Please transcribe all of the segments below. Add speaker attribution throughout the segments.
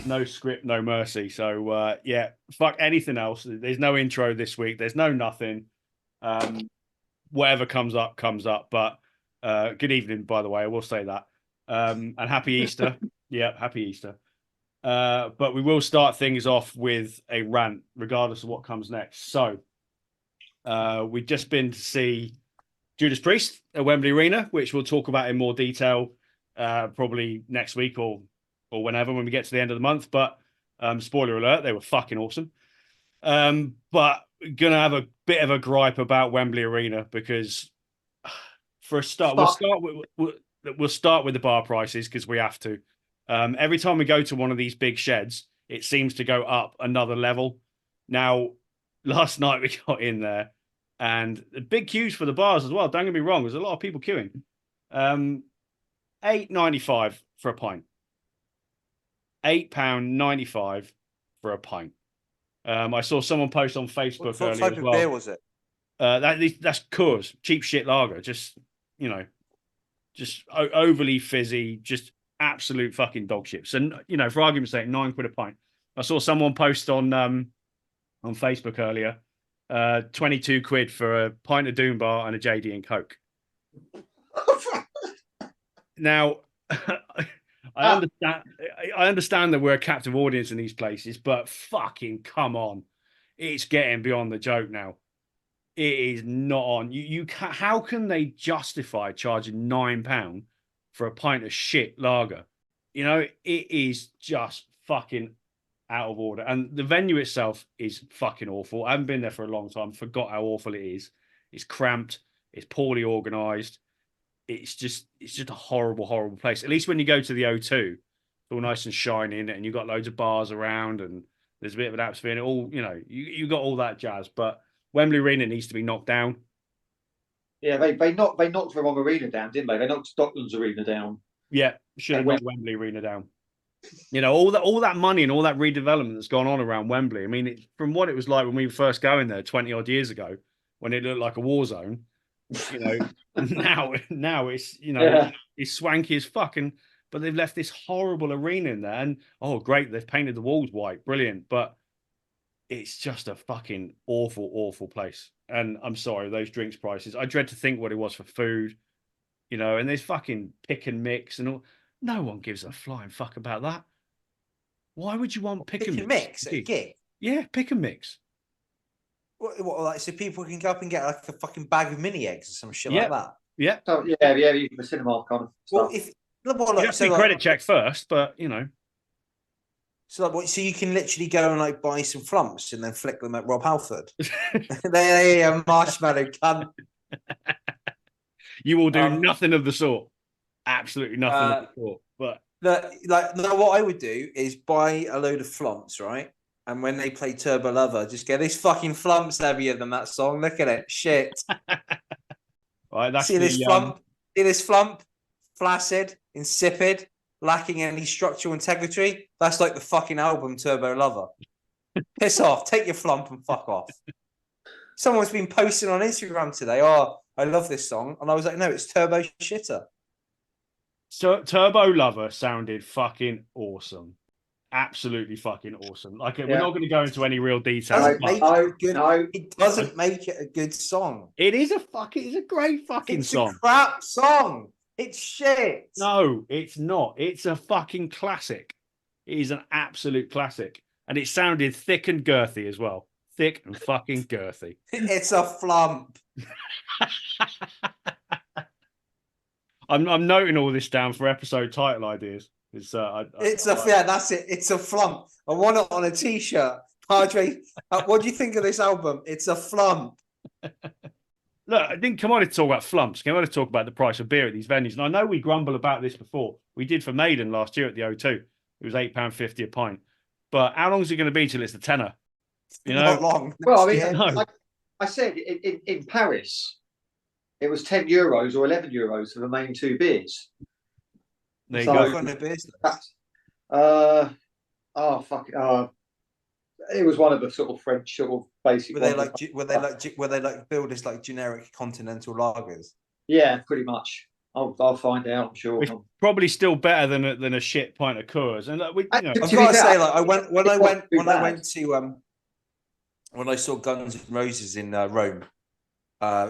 Speaker 1: no script, no mercy. So yeah, fuck anything else. There's no intro this week. There's no nothing. Whatever comes up, comes up. But good evening, by the way. I will say that. And happy Easter. Yeah, happy Easter. But we will start things off with a rant, regardless of what comes next. So we've just been to see Judas Priest at Wembley Arena, which we'll talk about in more detail probably next week or whenever when we get to the end of the month. But spoiler alert, they were fucking awesome. But gonna have a bit of a gripe about Wembley Arena because for a start, we'll start with the bar prices because we have to. Every time we go to one of these big sheds, it seems to go up another level. Now, last night we got in there and the big queues for the bars as well. Don't get me wrong, there's a lot of people queuing. £8.95 for a pint. £8.95 for a pint. I saw someone post on Facebook earlier as well. What type of
Speaker 2: beer was it?
Speaker 1: That's Coors, cheap shit lager. Just, just overly fizzy, just absolute fucking dog shit. So, for argument's sake, £9 a pint. I saw someone post on Facebook earlier, 22 quid for a pint of Doom Bar and a JD and Coke. Now, I understand that we're a captive audience in these places, but fucking come on. It's getting beyond the joke now. It is not on. How can they justify charging £9 for a pint of shit lager? It is just fucking out of order. And the venue itself is fucking awful. I haven't been there for a long time. Forgot how awful it is. It's cramped. It's poorly organised. It's just a horrible, horrible place. At least when you go to the O2, it's all nice and shining, and you've got loads of bars around, and there's a bit of an atmosphere, and it all, you got all that jazz. But Wembley Arena needs to be knocked down.
Speaker 3: Yeah, they knocked the wrong arena down, didn't they? They knocked Stockland's arena down.
Speaker 1: Yeah, should have knocked Wembley Arena down. All that money and all that redevelopment that's gone on around Wembley. I mean, from what it was like when we were first going there 20 odd years ago, when it looked like a war zone. Now it's it's swanky as fucking, but they've left this horrible arena in there, and great, they've painted the walls white, brilliant, but it's just a fucking awful place. And I'm sorry, those drinks prices, I dread to think what it was for food, and there's fucking pick and mix and all. No one gives a flying fuck about that. Why would you want pick and mix? Yeah, pick and mix.
Speaker 2: What, like, so people can go up and get like a fucking bag of mini eggs or some shit like that?
Speaker 1: Yeah.
Speaker 3: So, yeah, the cinema kind of stuff.
Speaker 1: Well, you have to be credit check first, but
Speaker 2: So you can literally go and buy some flumps and then flick them at Rob Halford. They a marshmallow cunt.
Speaker 1: You will do nothing of the sort. Absolutely nothing of the sort. But
Speaker 2: what I would do is buy a load of flumps, right? And when they play Turbo Lover, just get this fucking flumps heavier than that song. Look at it. Shit.
Speaker 1: Right, that's
Speaker 2: this flump? See this flump? Flaccid, insipid, lacking any structural integrity. That's like the fucking album Turbo Lover. Piss off. Take your flump and fuck off. Someone's been posting on Instagram today, I love this song. And I was like, no, it's Turbo Shitter.
Speaker 1: So Turbo Lover sounded fucking awesome. Absolutely fucking awesome. We're not going to go into any real detail.
Speaker 2: It doesn't make it a good song.
Speaker 1: It's a great fucking song.
Speaker 2: It's a crap song. It's shit.
Speaker 1: No, it's not. It's a fucking classic. It is an absolute classic. And it sounded thick and girthy as well. Thick and fucking girthy.
Speaker 2: It's a flump.
Speaker 1: I'm noting all this down for episode title ideas.
Speaker 2: That's it. It's a flump. I want it on a t-shirt. Padre, what do you think of this album? It's a flump.
Speaker 1: Look, I didn't come on to talk about flumps. Came on to talk about the price of beer at these venues. And I know we grumble about this before. We did for Maiden last year at the O2. It was £8.50 a pint. But how long is it going to be till it's the tenner?
Speaker 2: Not long.
Speaker 3: Well, like I said, in Paris, it was €10 or €11 for the main two beers.
Speaker 1: There you go.
Speaker 3: It was one of the sort of French sort of basic.
Speaker 2: Were they like builders like generic continental lagers?
Speaker 3: Yeah, pretty much. I'll find out. I'm sure.
Speaker 1: It's probably still better than a shit pint of Coors. And we, you know,
Speaker 2: I've
Speaker 3: To
Speaker 2: got
Speaker 3: be
Speaker 2: to
Speaker 3: fair,
Speaker 2: say, like, when I saw Guns N' Roses in Rome,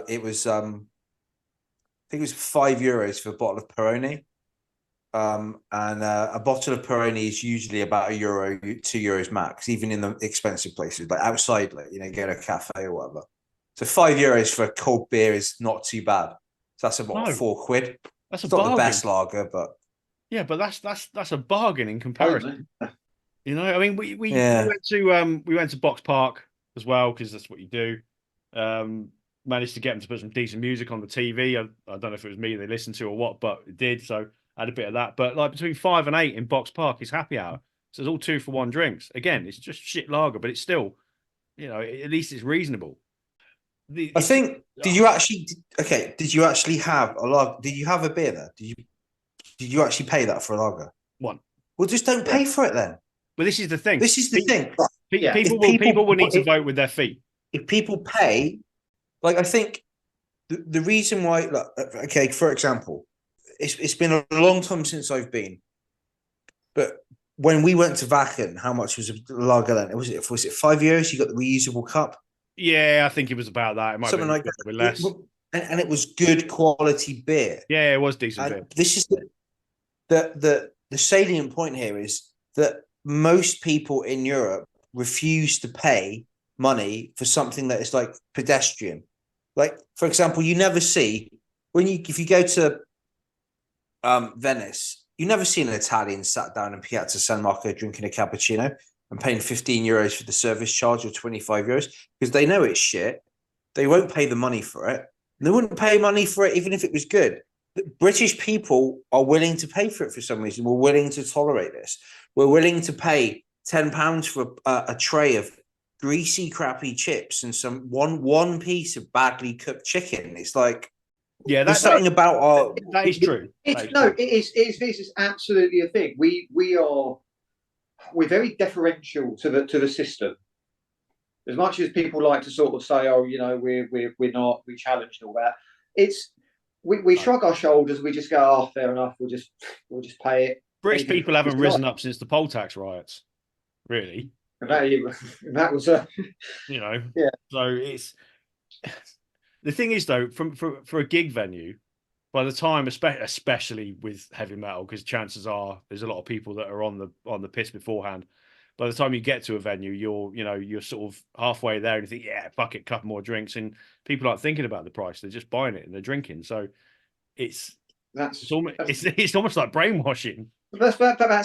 Speaker 2: it was I think it was €5 for a bottle of Peroni. And a bottle of Peroni is usually about €1, €2 max, even in the expensive places, like outside, like, you know, get a cafe or whatever. So €5 for a cold beer is not too bad. So that's about £4.
Speaker 1: That's
Speaker 2: It's
Speaker 1: a
Speaker 2: not
Speaker 1: bargain.
Speaker 2: the best lager, but
Speaker 1: yeah, but that's a bargain in comparison. You know, I mean, we went to Box Park as well because that's what you do. Managed to get them to put some decent music on the TV. I don't know if it was me they listened to or what, but it did. So I had a bit of that. But like between 5 and 8 in Box Park is happy hour. So it's all 2-for-1 drinks. Again, it's just shit lager, but it's still, you know, at least it's reasonable.
Speaker 2: I think. Did you actually have a lager? Did you have a beer there? Did you actually pay that for a lager?
Speaker 1: One.
Speaker 2: Well, just don't pay for it then.
Speaker 1: But this is the thing.
Speaker 2: This is the thing.
Speaker 3: Yeah.
Speaker 1: People will need to vote with their feet.
Speaker 2: If people pay, like, I think the reason why, like, okay, for example, it's been a long time since I've been, but when we went to Wacken, how much was a lager then? Was it €5? You got the reusable cup.
Speaker 1: Yeah, I think it was about that. It might
Speaker 2: Something
Speaker 1: be
Speaker 2: like
Speaker 1: a bit less.
Speaker 2: And it was good quality beer.
Speaker 1: Yeah, it was decent beer.
Speaker 2: This is the salient point here is that most people in Europe refuse to pay money for something that is like pedestrian. Like, for example, you never see if you go to Venice, you never see an Italian sat down in Piazza San Marco drinking a cappuccino and paying €15 for the service charge or €25 because they know it's shit. They won't pay the money for it. And they wouldn't pay money for it even if it was good. British people are willing to pay for it for some reason. We're willing to tolerate this. We're willing to pay £10 for a tray of greasy, crappy chips and some one piece of badly cooked chicken. It's like,
Speaker 1: yeah,
Speaker 2: there's something about our.
Speaker 1: That is true.
Speaker 3: This is absolutely a thing. We're very deferential to the system. As much as people like to sort of say, "Oh, you know, we're not, we challenge all that." We shrug our shoulders. We just go, "Oh, fair enough. We'll just pay it."
Speaker 1: British people haven't risen up since the poll tax riots, really.
Speaker 3: And that was a,
Speaker 1: you know,
Speaker 3: yeah.
Speaker 1: So it's the thing is though, for a gig venue, by the time, especially with heavy metal, because chances are there's a lot of people that are on the piss beforehand. By the time you get to a venue, you're sort of halfway there, and you think, yeah, fuck it, couple more drinks, and people aren't thinking about the price; they're just buying it and they're drinking. So it's almost like brainwashing.
Speaker 3: That's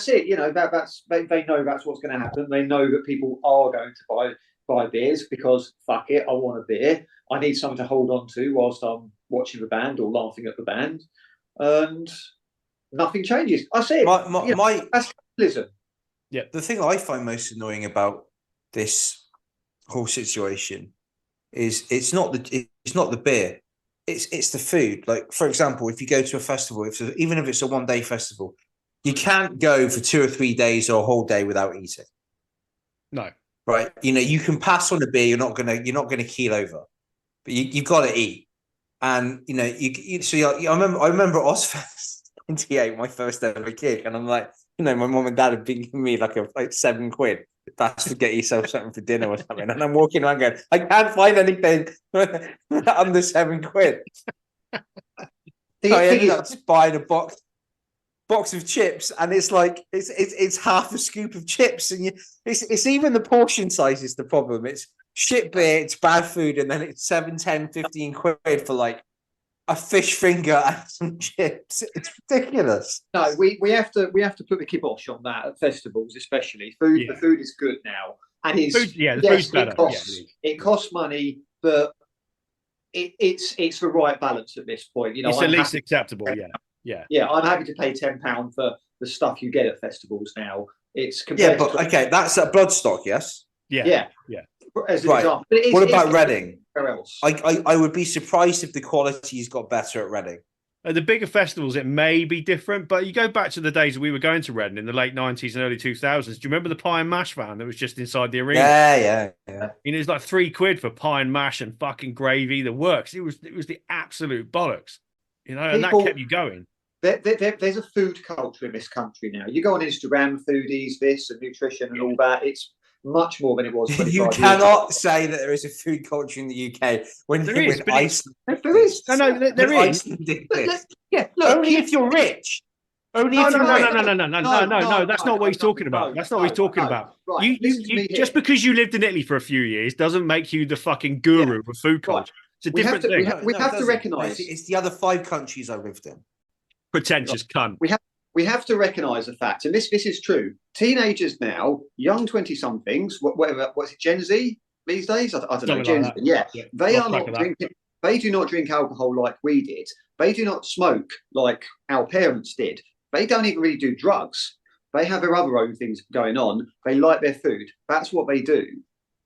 Speaker 3: it. You know, they know that's what's going to happen. They know that people are going to buy beers because fuck it, I want a beer. I need something to hold on to whilst I'm watching the band or laughing at the band, and nothing changes. I see it. That's capitalism.
Speaker 2: Yeah, the thing I find most annoying about this whole situation is it's not the beer, it's the food. Like, for example, if you go to a festival, even if it's a one-day festival, you can't go for 2 or 3 days or a whole day without eating.
Speaker 1: No,
Speaker 2: right? You know, you can pass on a beer. You're not gonna keel over, but you've got to eat. And you know, I remember Ozfest 28, my first ever gig, and I'm like, you know, my mom and dad had been giving me like £7. That's to get yourself something for dinner or something. And I'm walking around going, I can't find anything under £7. So I ended up just buying a box of chips, and it's like it's half a scoop of chips, and it's even the portion size is the problem. It's shit beer, it's bad food, and then it's 7, 10, 15 quid for like a fish finger and some chips. It's ridiculous.
Speaker 3: No, we have to put the kibosh on that at festivals, especially food. Yeah. The food is good now, and the food's better. It costs money, but it's the right balance at this point. You know,
Speaker 1: it's at least acceptable. Yeah.
Speaker 3: I'm happy to pay £10 for the stuff you get at festivals now. It's
Speaker 2: okay, that's at Bloodstock, yes.
Speaker 3: Yeah. As an example.
Speaker 2: What about Reading?
Speaker 3: Where else?
Speaker 2: I would be surprised if the quality's got better at Reading.
Speaker 1: At the bigger festivals, it may be different, but you go back to the days we were going to Reading in the late 90s and early 2000s. Do you remember the pie and mash van that was just inside the arena?
Speaker 2: Yeah.
Speaker 1: It was like £3 for pie and mash and fucking gravy. The works. It was the absolute bollocks. You know, and that kept you going.
Speaker 3: There's a food culture in this country now. You go on Instagram, foodies, this and nutrition and all that. It's much more than it was 25
Speaker 2: You
Speaker 3: years
Speaker 2: cannot
Speaker 3: ago.
Speaker 2: say that there is a food culture in the UK when
Speaker 1: There is, but
Speaker 2: Iceland.
Speaker 3: There is.
Speaker 1: No, there is.
Speaker 2: Iceland did this.
Speaker 3: Yeah, look,
Speaker 2: Only if you're rich. Only
Speaker 1: No,
Speaker 2: if you're rich.
Speaker 1: no. That's not what he's talking about. That's not what he's talking about.
Speaker 3: Right,
Speaker 1: You just because you lived in Italy for a few years doesn't make you the fucking guru of food culture. It's a different thing.
Speaker 3: We have to recognise
Speaker 2: it's the other 5 countries I lived in.
Speaker 1: Pretentious cunt.
Speaker 3: We have to recognise the fact, and this is true. Teenagers now, young 20-somethings, whatever, what's it, Gen Z these days? I don't know, Gen Z. Yeah, they are not drinking. They do not drink alcohol like we did. They do not smoke like our parents did. They don't even really do drugs. They have their other own things going on. They like their food. That's what they do.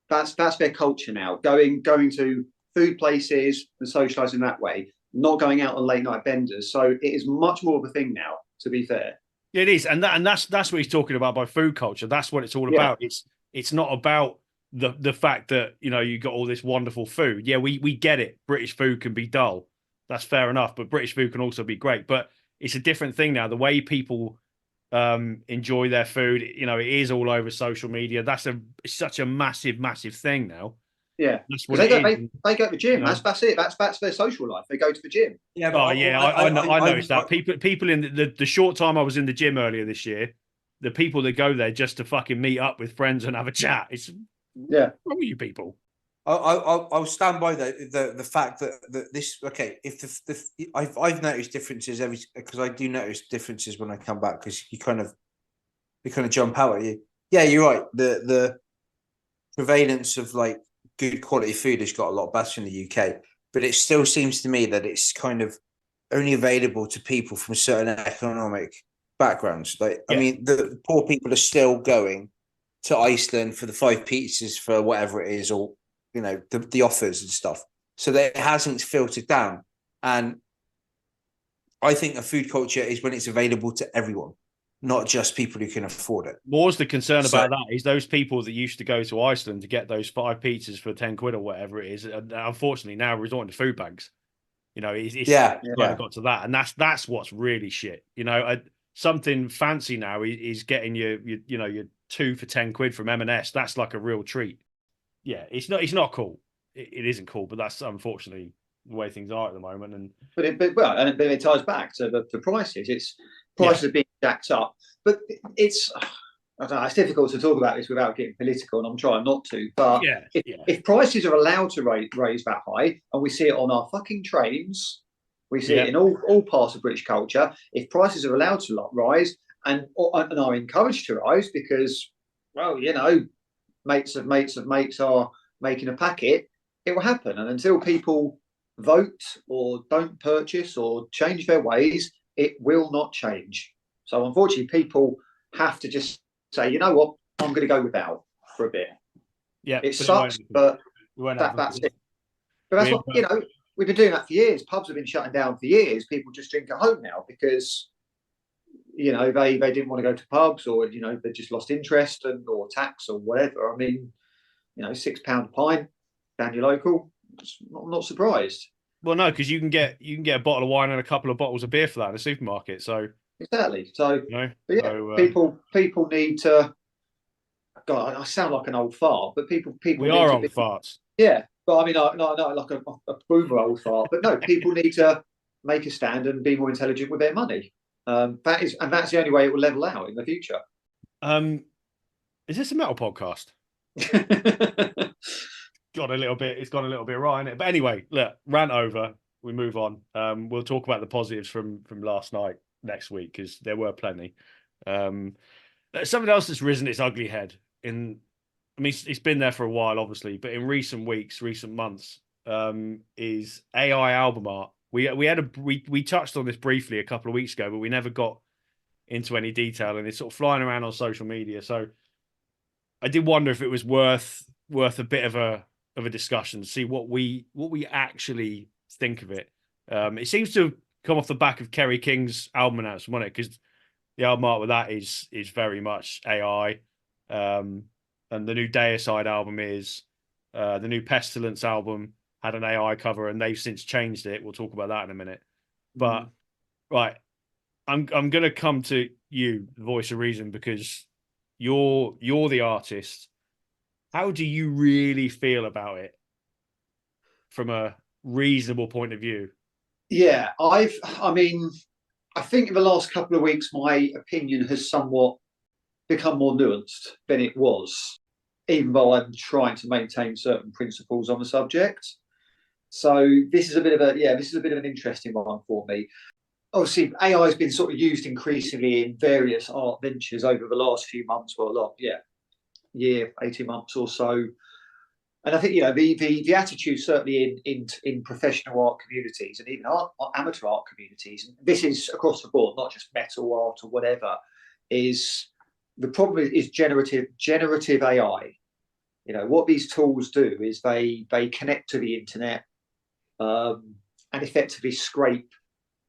Speaker 3: That's their culture now. Going to food places and socialising that way. Not going out on late night benders. So it is much more of a thing now, to be fair.
Speaker 1: It is, and that's what he's talking about by food culture. That's what it's all about. It's not about the fact that, you know, you got all this wonderful food. Yeah, we get it. British food can be dull. That's fair enough, but British food can also be great. But it's a different thing now. The way people enjoy their food, you know, it is all over social media. It's such a massive thing now.
Speaker 3: Yeah,
Speaker 1: that's what
Speaker 3: they go to the gym. You know? That's it. That's their social life. They go to the gym.
Speaker 1: Yeah, I noticed that. People in the short time I was in the gym earlier this year, the people that go there just to fucking meet up with friends and have a chat. What's wrong with you people?
Speaker 2: I'll stand by the fact that this. Okay, if I've noticed differences because I do notice differences when I come back, because they kind of jump out at you. Yeah, you're right. The prevalence of like good quality food has got a lot better in the UK, but it still seems to me that it's kind of only available to people from certain economic backgrounds. Like, I mean, the poor people are still going to Iceland for the 5 pizzas for whatever it is, or, you know, the offers and stuff. So that it hasn't filtered down. And I think a food culture is when it's available to everyone, not just people who can afford it.
Speaker 1: More's the concern about that is those people that used to go to Iceland to get those 5 pizzas for 10 quid or whatever it is, unfortunately now resorting to food banks. You know, it's got to that, and that's what's really shit. You know, something fancy now is getting your 2 for 10 quid from M&S. That's like a real treat. Yeah, it's not cool. It isn't cool, but that's unfortunately the way things are at the moment.
Speaker 3: But it ties back to the prices. Prices are being jacked up, but it's difficult to talk about this without getting political, and I'm trying not to. But if prices are allowed to raise that high, and we see it on our fucking trains, we see it in all parts of British culture. If prices are allowed to rise and are encouraged to rise, because, well, you know, mates of mates are making a packet, it will happen. And until people vote or don't purchase or change their ways, it will not change. So unfortunately, people have to just say, you know what, I'm going to go without for a bit.
Speaker 1: Yeah,
Speaker 3: it sucks, but that's it. But that's what, you know, we've been doing that for years. Pubs have been shutting down for years. People just drink at home now because, you know, they didn't want to go to pubs, or, you know, they just lost interest or tax or whatever. I mean, you know, £6 a pint down your local. I'm not surprised.
Speaker 1: Well, no, because you can get a bottle of wine and a couple of bottles of beer for that in the supermarket. So
Speaker 3: exactly. So,
Speaker 1: you know,
Speaker 3: people need to. God, I sound like an old fart, but people.
Speaker 1: We are old farts.
Speaker 3: Yeah, but I mean, not like a boomer old fart, but no, people need to make a stand and be more intelligent with their money. That's the only way it will level out in the future.
Speaker 1: Is this a metal podcast? It's gone a little bit right in it. But anyway, look, rant over. We move on. We'll talk about the positives from last night next week, because there were plenty. Something else that's risen its ugly head it's been there for a while, obviously, but in recent weeks, recent months, is AI album art. We touched on this briefly a couple of weeks ago, but we never got into any detail, and it's sort of flying around on social media. So I did wonder if it was worth a bit of a discussion to see what we actually think of it. It seems to come off the back of Kerry King's album announcement, wasn't it? Because the album art with that is very much AI. And the new Deicide album is the new Pestilence album had an AI cover, and they've since changed it. We'll talk about that in a minute. But right, I'm gonna come to you, the voice of reason, because you're the artist. How do you really feel about it from a reasonable point of view?
Speaker 3: Yeah, I mean, I think in the last couple of weeks, my opinion has somewhat become more nuanced than it was, even though I'm trying to maintain certain principles on the subject. So this is a bit of an interesting one for me. Obviously, AI has been sort of used increasingly in various art ventures over the last few months, year, 18 months or so. And I think the attitude certainly in professional art communities and even amateur art communities, and this is across the board, not just metal art or whatever, is the problem is generative AI. What these tools do is they connect to the internet and effectively scrape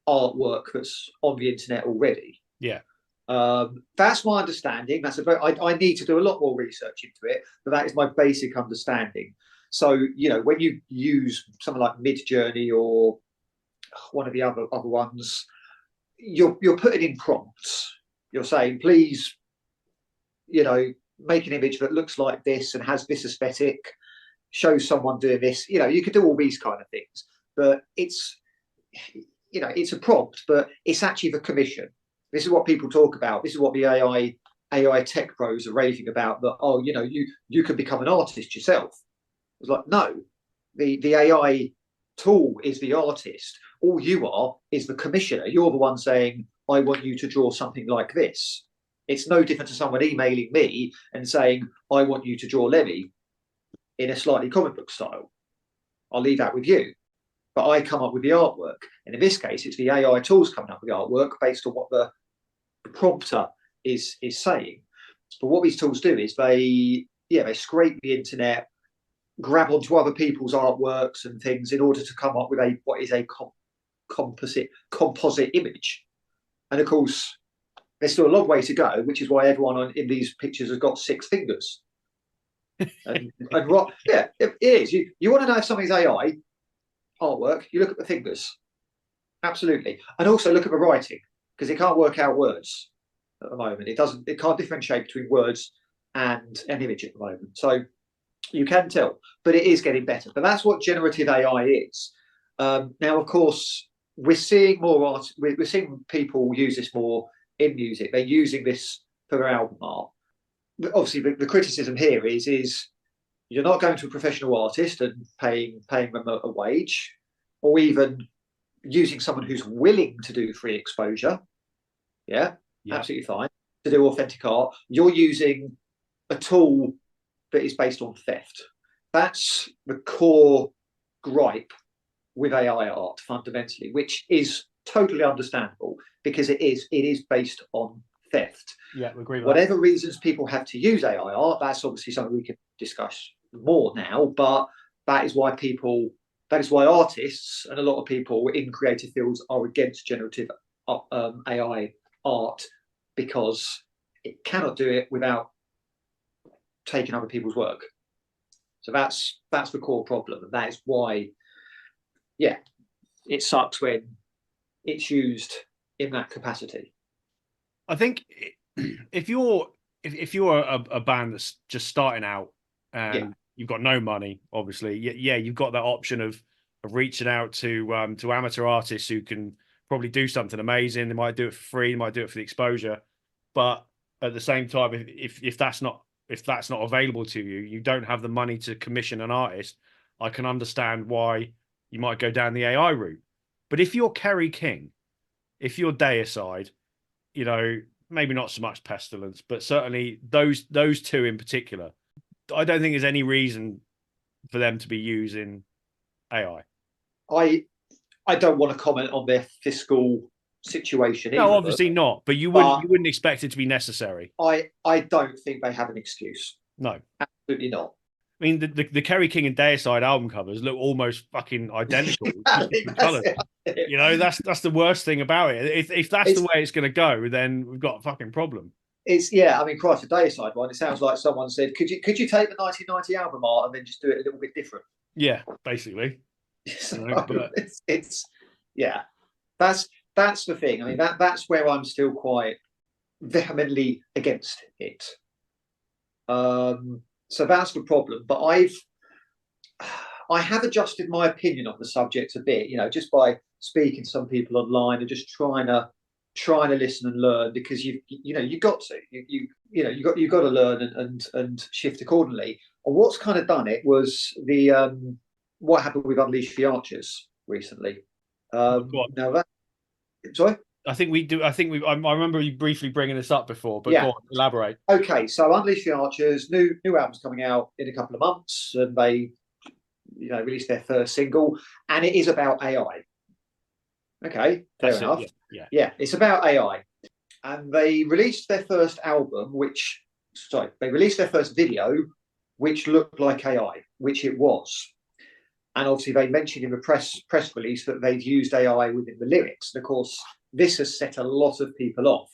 Speaker 3: artwork that's on the internet already.
Speaker 1: Yeah.
Speaker 3: That's my understanding. I need to do a lot more research into it, but that is my basic understanding. So, when you use something like Midjourney or one of the other ones, you're putting in prompts. You're saying, please, make an image that looks like this and has this aesthetic, show someone doing this. You could do all these kind of things, but it's a prompt, but it's actually the commission. This is what people talk about. This is what the AI tech pros are raving about. That you can become an artist yourself. It's like, no, the AI tool is the artist. All you are is the commissioner. You're the one saying, I want you to draw something like this. It's no different to someone emailing me and saying, I want you to draw Lemmy in a slightly comic book style. I'll leave that with you. But I come up with the artwork. And in this case, it's the AI tools coming up with the artwork based on what the prompter is saying. But what these tools do is they scrape the internet, grab onto other people's artworks and things in order to come up with what is a composite image. And of course, there's still a long way to go, which is why everyone in these pictures has got 6 fingers. and it is. You want to know if something's AI artwork, you look at the fingers. Absolutely. And also look at the writing, because it can't work out words at the moment. It can't differentiate between words and an image at the moment. So you can tell, but it is getting better. But that's what generative AI is. Now, of course, we're seeing more art. We're seeing people use this more in music. They're using this for their album art. But obviously, the criticism here is you're not going to a professional artist and paying them a wage, or even using someone who's willing to do free exposure. Yeah, absolutely fine. To do authentic art, you're using a tool that is based on theft. That's the core gripe with AI art fundamentally, which is totally understandable because it is based on theft.
Speaker 1: Yeah, we agree with
Speaker 3: whatever that. Reasons people have to use AI art, that's obviously something we can discuss more now, but that is why artists and a lot of people in creative fields are against generative AI art, because it cannot do it without taking other people's work. So that's the core problem, and that is why it sucks when it's used in that capacity.
Speaker 1: I think if you're a band that's just starting out and you've got no money, obviously, you've got that option of reaching out to amateur artists who can probably do something amazing. They might do it for free, they might do it for the exposure, but at the same time, if that's not available to you, you don't have the money to commission an artist. I can understand why you might go down the AI route. But if you're Kerry King, if you're Deicide, maybe not so much Pestilence, but certainly those two in particular, I don't think there's any reason for them to be using AI.
Speaker 3: I don't want to comment on their fiscal situation.
Speaker 1: No, obviously not. But you wouldn't expect it to be necessary.
Speaker 3: I don't think they have an excuse.
Speaker 1: No,
Speaker 3: absolutely not.
Speaker 1: I mean, the Kerry King and Deicide album covers look almost fucking identical. Colours. That's the worst thing about it. If that's the way it's going to go, then we've got a fucking problem.
Speaker 3: I mean, Christ, the Deicide one, it sounds like someone said, could you take the 1990 album art and then just do it a little bit different?
Speaker 1: Yeah, basically.
Speaker 3: So, That's the thing. I mean, that's where I'm still quite vehemently against it. So that's the problem. But I have adjusted my opinion on the subject a bit, just by speaking to some people online and just trying to listen and learn, because you've got to you've got to learn and shift accordingly. And what's kind of done it was the what happened with Unleash the Archers recently. Now that, sorry.
Speaker 1: I think we do. I remember you briefly bringing this up before, but
Speaker 3: Yeah.
Speaker 1: go on, elaborate.
Speaker 3: Okay, so Unleash the Archers, new album's coming out in a couple of months, and they released their first single, and it is about AI. Okay, fair enough. Yeah, it's about AI. And they released their first album, they released their first video, which looked like AI, which it was. And obviously they mentioned in the press release that they've used AI within the lyrics. And of course, this has set a lot of people off.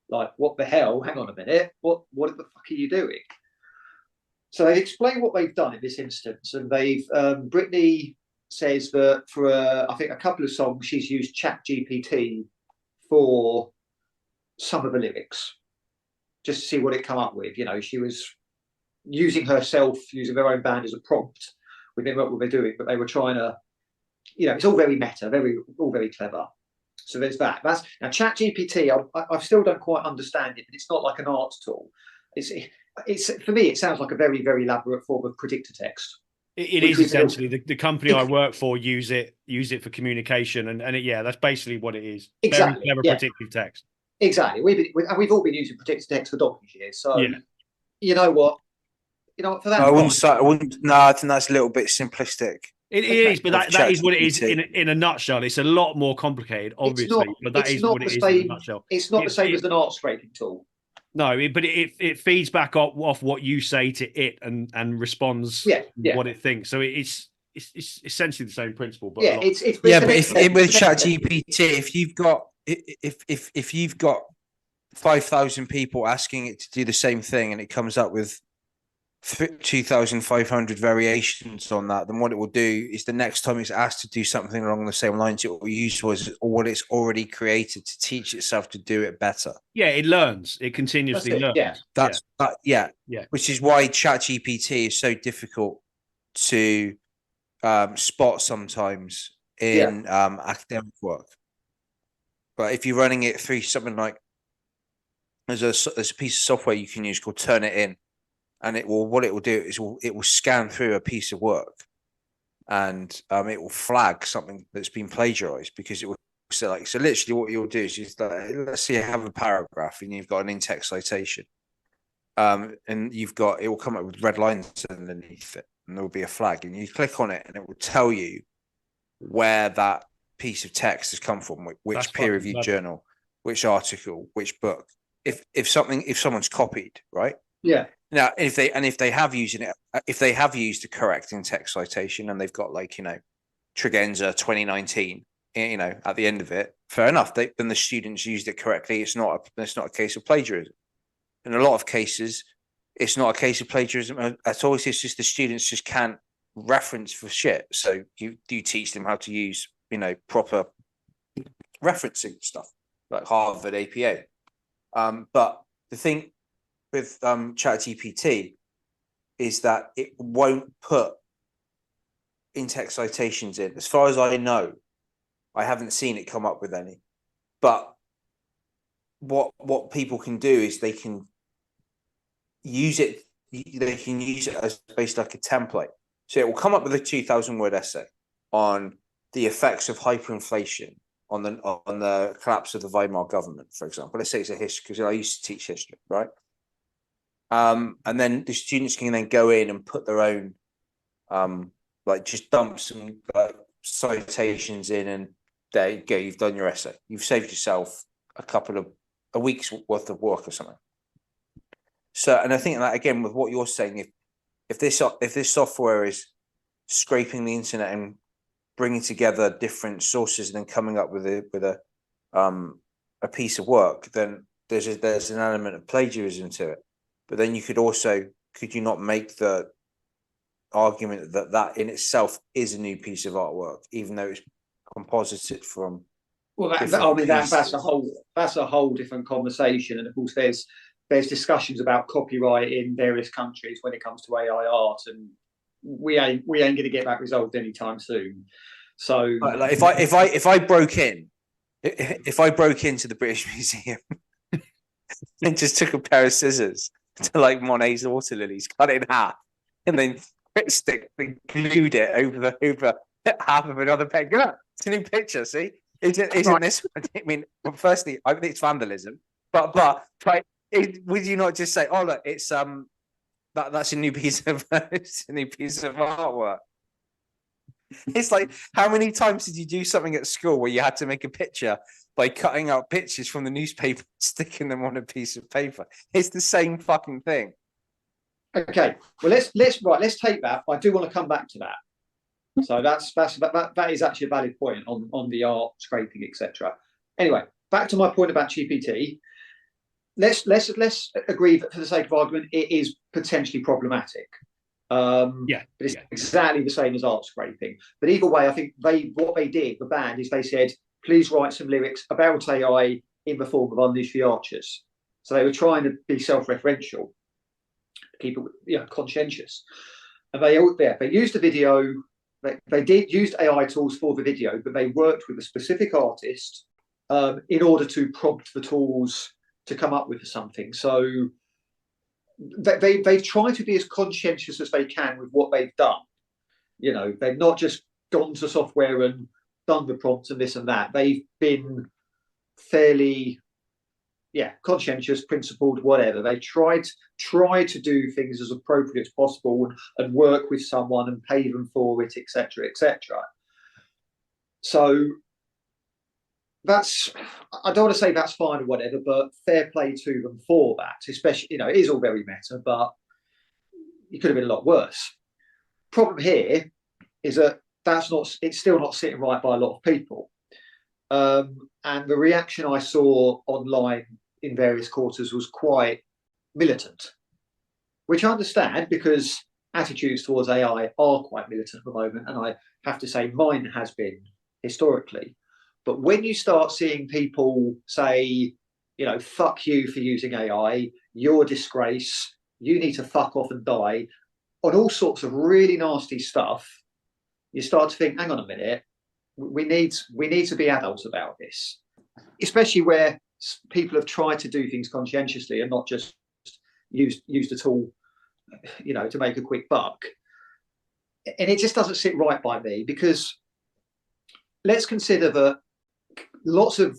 Speaker 3: Like, what the hell? Hang on a minute. What the fuck are you doing? So they explain what they've done in this instance. And Britney says that for I think a couple of songs, she's used ChatGPT for some of the lyrics, just to see what it come up with. She was using their own band as a prompt within what they're doing, but they were trying to, it's all very meta, all very clever. So there's that. Now ChatGPT, I still don't quite understand it, but it's not like an art tool. It's for me, it sounds like a very, very elaborate form of predictor text.
Speaker 1: It is essentially the company I work for use it for communication, and that's basically what it is.
Speaker 3: Exactly.
Speaker 1: Very clever predictive text.
Speaker 3: Exactly. We've all been using predictive text for donkey's years. So you know what? For that,
Speaker 4: I wouldn't. No, I think that's a little bit simplistic.
Speaker 1: It is, but that is what it is in a nutshell. It's a lot more complicated, obviously, but that is what it is in a nutshell.
Speaker 3: It's not the same as an art scraping tool.
Speaker 1: No, but it feeds back off what you say to it and responds what it thinks. So it's essentially the same principle. But
Speaker 4: with ChatGPT, if you've got 5,000 people asking it to do the same thing and it comes up with 2,500 variations on that, then what it will do is the next time it's asked to do something along the same lines, it will use what it's already created to teach itself to do it better.
Speaker 1: Yeah, it learns. It continuously learns.
Speaker 4: Yeah. Which is why ChatGPT is so difficult to spot sometimes in academic work. But if you're running it through something like there's a piece of software you can use called Turnitin. And what it will do is it will scan through a piece of work, and it will flag something that's been plagiarized, because it will so literally what you'll do is let's say you have a paragraph and you've got an in-text citation, and it will come up with red lines underneath it, and there will be a flag, and you click on it and it will tell you where that piece of text has come from, which peer-reviewed journal, which article, which book, if someone's copied, right?
Speaker 3: Yeah.
Speaker 4: Now, if they have used the correct in-text citation and they've got Tregenza 2019, at the end of it, fair enough. Then the students used it correctly. It's not a case of plagiarism. In a lot of cases, it's not a case of plagiarism at all. It's just the students just can't reference for shit. So you teach them how to use proper referencing stuff like Harvard APA. But the thing with ChatGPT is that it won't put in-text citations in. As far as I know, I haven't seen it come up with any. But what people can do is they can use it. They can use it as basically like a template. So it will come up with a 2,000-word essay on the effects of hyperinflation on the collapse of the Weimar government, for example. Let's say it's a history, because I used to teach history, right? And then the students can then go in and put their own, just dump some citations in, and there you go. You've done your essay. You've saved yourself a week's worth of work or something. So, and I think that again with what you're saying, if this software is scraping the internet and bringing together different sources and then coming up with a piece of work, then there's an element of plagiarism to it. But then could you not make the argument that in itself is a new piece of artwork, even though it's composited from
Speaker 3: Well,
Speaker 4: different
Speaker 3: that's
Speaker 4: pieces.
Speaker 3: a whole different conversation, and of course, there's discussions about copyright in various countries when it comes to AI art, and we ain't going to get that resolved anytime soon. So,
Speaker 4: Like if I broke into the British Museum and just took a pair of scissors to like Monet's water lilies, cut it in half, and then stick and glued it over half of another peg. Look, it's a new picture. See, isn't this? I mean, well, firstly, I think it's vandalism, but would you not just say, "Oh, look, it's that's a new piece of artwork"? It's like, how many times did you do something at school where you had to make a picture by cutting out pictures from the newspaper, sticking them on a piece of paper? It's the same fucking thing.
Speaker 3: okay, well, let's take that. I do want to come back to that. So that is actually a valid point on the art scraping, etc. Anyway, back to my point about GPT. Let's agree that for the sake of argument, it is potentially problematic. But it's exactly the same as art scraping. But either way, I think what they did, the band, is they said, please write some lyrics about AI in the form of Unleash the Archers. So they were trying to be self-referential, keep it conscientious. And they used the video. They did use AI tools for the video, but they worked with a specific artist in order to prompt the tools to come up with something. So they've tried to be as conscientious as they can with what they've done. They've not just gone to software and done the prompts and this and that. They've been fairly, conscientious, principled, whatever. They try to do things as appropriate as possible and work with someone and pay them for it, etc., etc. So I don't want to say that's fine or whatever, but fair play to them for that. Especially, it is all very meta, but it could have been a lot worse. Problem here is that it's still not sitting right by a lot of people. And the reaction I saw online in various quarters was quite militant, which I understand because attitudes towards AI are quite militant at the moment. And I have to say mine has been historically. But when you start seeing people say, fuck you for using AI, you're a disgrace, you need to fuck off and die, on all sorts of really nasty stuff, you start to think, hang on a minute, we need to be adults about this, especially where people have tried to do things conscientiously and not just used the tool, to make a quick buck. And it just doesn't sit right by me, because let's consider that lots of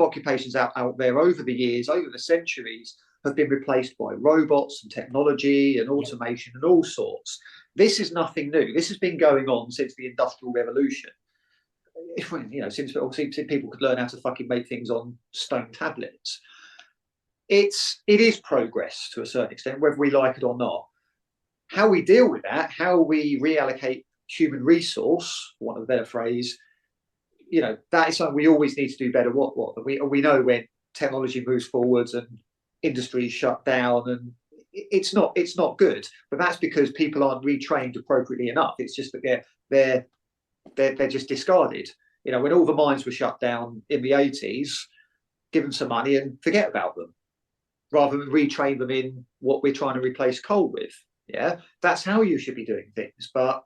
Speaker 3: occupations out there over the years, over the centuries, have been replaced by robots and technology and automation and all sorts. This is nothing new. This has been going on since the Industrial Revolution. Since people could learn how to fucking make things on stone tablets. It is progress to a certain extent, whether we like it or not. How we deal with that, how we reallocate human resource, for want of a better phrase, that is something we always need to do better. We know when technology moves forwards and industries shut down, and it's not good. But that's because people aren't retrained appropriately enough. It's just that they're just discarded. When all the mines were shut down in the 80s, give them some money and forget about them, rather than retrain them in what we're trying to replace coal with. Yeah, that's how you should be doing things. But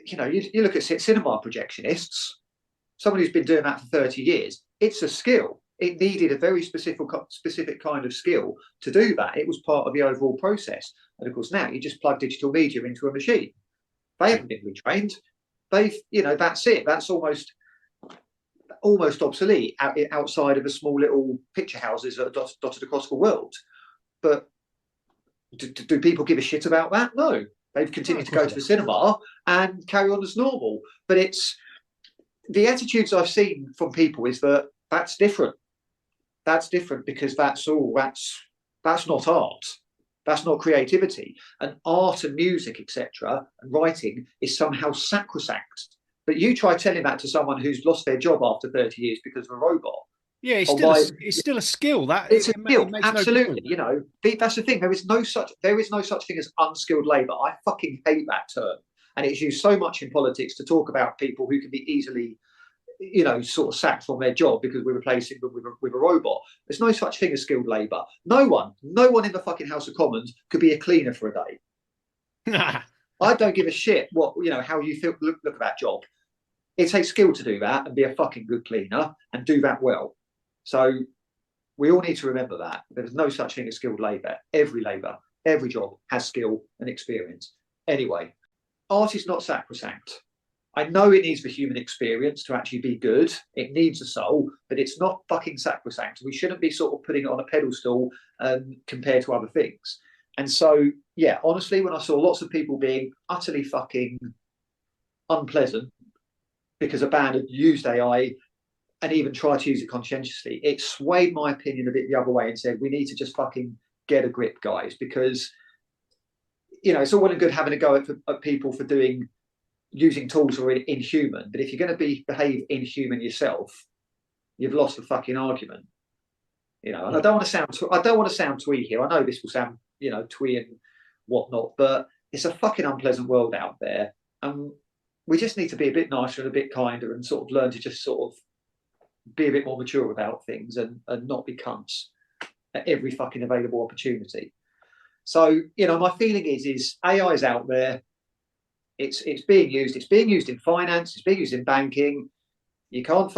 Speaker 3: you look at cinema projectionists, someone who's been doing that for 30 years, it's a skill. It needed a very specific kind of skill to do that. It was part of the overall process. And of course, now you just plug digital media into a machine. They haven't been retrained. That's it. That's almost obsolete outside of the small little picture houses that are dotted across the world. But do people give a shit about that? No. They've continued to go to the cinema and carry on as normal. But it's the attitudes I've seen from people is that that's different. That's different because that's not art. That's not creativity. And art and music, etc., and writing is somehow sacrosanct. But you try telling that to someone who's lost their job after 30 years because of a robot.
Speaker 1: Yeah, it's still a skill.
Speaker 3: It's a skill, absolutely. That's the thing. There is no such thing as unskilled labour. I fucking hate that term, and it's used so much in politics to talk about people who can be easily sort of sacked from their job because we're replacing them with a robot. There's no such thing as skilled labour. No one in the fucking House of Commons could be a cleaner for a day. I don't give a shit how you feel look at that job. It takes skill to do that and be a fucking good cleaner and do that well. So we all need to remember that there's no such thing as skilled labour. Every job has skill and experience. Anyway, art is not sacrosanct. I know it needs the human experience to actually be good. It needs a soul, but it's not fucking sacrosanct. We shouldn't be sort of putting it on a pedestal compared to other things. And so, yeah, honestly, when I saw lots of people being utterly fucking unpleasant because a band had used AI and even tried to use it conscientiously, it swayed my opinion a bit the other way and said, we need to just fucking get a grip, guys, because, it's all well and good having a go at people for using tools that are inhuman, but if you're going to behave inhuman yourself, you've lost the fucking argument. And I don't want to sound twee here. I know this will sound twee and whatnot, but it's a fucking unpleasant world out there, and we just need to be a bit nicer and a bit kinder and sort of learn to just sort of be a bit more mature about things and not be cunts at every fucking available opportunity. So my feeling is AI is out there. It's being used. It's being used in finance. It's being used in banking. You can't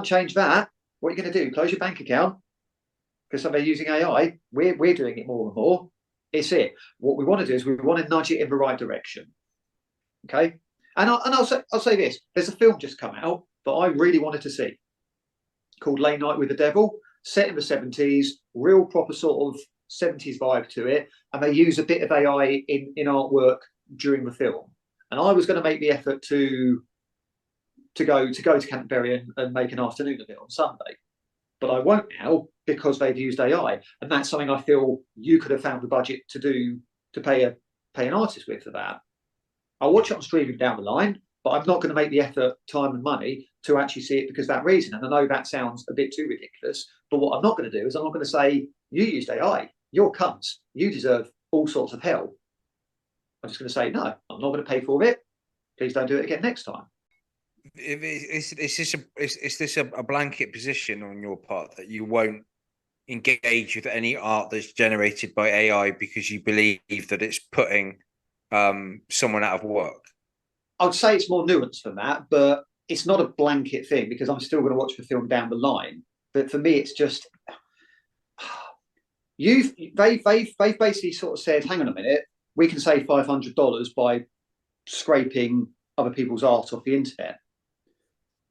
Speaker 3: change that. What are you going to do? Close your bank account because they're using AI? We're doing it more and more. It's it. What we want to do is we want to nudge it in the right direction. Okay. And I'll say this. There's a film just come out that I really wanted to see called Late Night with the Devil, set in the 70s, real proper sort of 70s vibe to it, and they use a bit of AI in artwork during the film. And I was going to make the effort to go to Canterbury and make an afternoon of it on Sunday, but I won't now because they've used AI, and that's something I feel you could have found the budget to pay an artist with for that. I'll watch it on streaming down the line, but I'm not going to make the effort, time, and money to actually see it because of that reason. And I know that sounds a bit too ridiculous, but what I'm not going to do is I'm not going to say, you used AI, you're cunts, you deserve all sorts of hell. I'm just going to say, no, I'm not going to pay for it. Please don't do it again next time.
Speaker 4: Is this a blanket position on your part that you won't engage with any art that's generated by AI because you believe that it's putting someone out of work?
Speaker 3: I would say it's more nuanced than that, but it's not a blanket thing because I'm still going to watch the film down the line. But for me, it's just they've basically sort of said, hang on a minute, we can save $500 by scraping other people's art off the internet,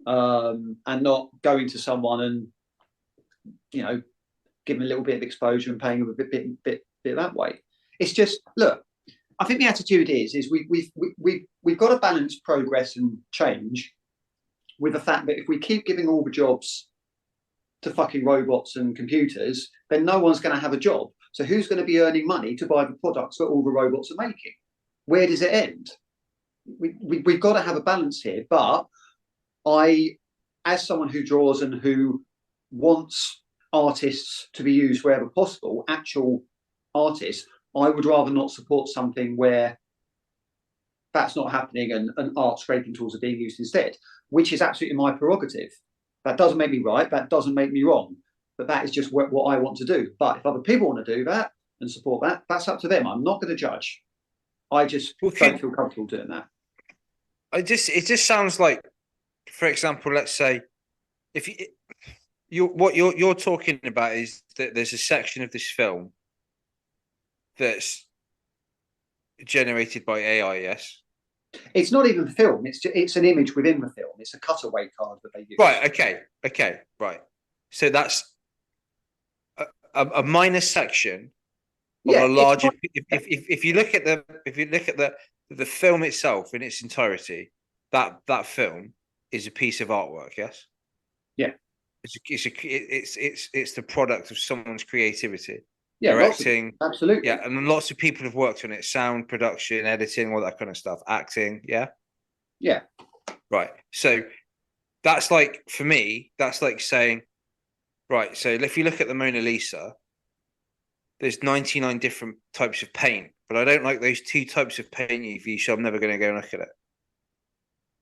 Speaker 3: and not going to someone and give them a little bit of exposure and paying them a bit that way. It's just, look, I think the attitude is we've got to balance progress and change with the fact that if we keep giving all the jobs to fucking robots and computers, then no one's going to have a job. So who's going to be earning money to buy the products that all the robots are making? Where does it end? We've got to have a balance here. But as someone who draws and who wants artists to be used wherever possible, actual artists, I would rather not support something where that's not happening and art scraping tools are being used instead, which is absolutely my prerogative. That doesn't make me right. That doesn't make me wrong. But that is just what I want to do. But if other people want to do that and support that, that's up to them. I'm not going to judge. I just don't feel comfortable doing that.
Speaker 4: It just sounds like, for example, let's say if what you're talking about is that there's a section of this film that's generated by AI. Yes.
Speaker 3: It's not even the film. It's an image within the film. It's a cutaway card that they use.
Speaker 4: Right. Okay. Right. So that's a minor section of a larger. If you look at the film itself in its entirety, that film is a piece of artwork. Yes.
Speaker 3: Yeah.
Speaker 4: It's the product of someone's creativity.
Speaker 3: Yeah,
Speaker 4: directing,
Speaker 3: absolutely.
Speaker 4: Yeah, and lots of people have worked on it: sound, production, editing, all that kind of stuff, acting. Yeah.
Speaker 3: Yeah.
Speaker 4: Right. So that's like, for me, that's like saying, right. So if you look at the Mona Lisa, there's 99 different types of paint, but I don't like those 2 types of paint you've used, so I'm never going to go and look at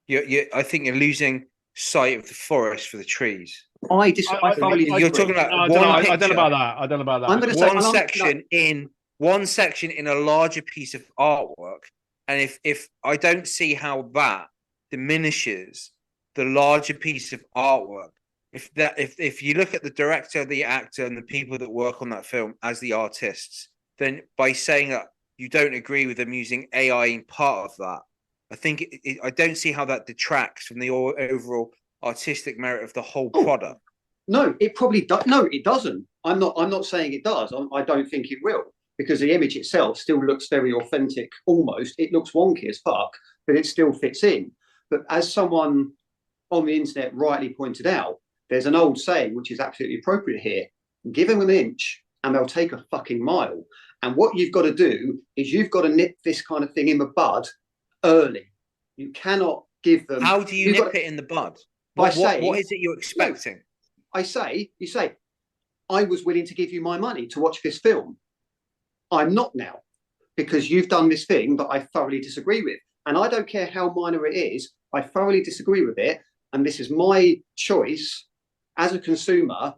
Speaker 4: it. I think you're losing sight of the forest for the trees.
Speaker 3: I thoroughly disagree.
Speaker 4: You're talking about
Speaker 1: I don't know,
Speaker 4: one
Speaker 1: I don't know
Speaker 4: picture.
Speaker 1: about that. I don't know about that.
Speaker 3: I'm going to say
Speaker 4: One section in a larger piece of artwork, and if I don't see how that diminishes the larger piece of artwork, if you look at the director, the actor, and the people that work on that film as the artists, then by saying that you don't agree with them using AI in part of that, I think I don't see how that detracts from the overall artistic merit of the whole product.
Speaker 3: No, it probably does. No, it doesn't. I'm not saying it does. I don't think it will, because the image itself still looks very authentic. Almost, it looks wonky as fuck, but it still fits in. But as someone on the internet rightly pointed out, there's an old saying which is absolutely appropriate here: give them an inch and they'll take a fucking mile. And what you've got to do is you've got to nip this kind of thing in the bud early. You cannot give them.
Speaker 4: How do you nip it in the bud? What is it you're expecting?
Speaker 3: No, you say, I was willing to give you my money to watch this film. I'm not now, because you've done this thing that I thoroughly disagree with. And I don't care how minor it is, I thoroughly disagree with it. And this is my choice as a consumer,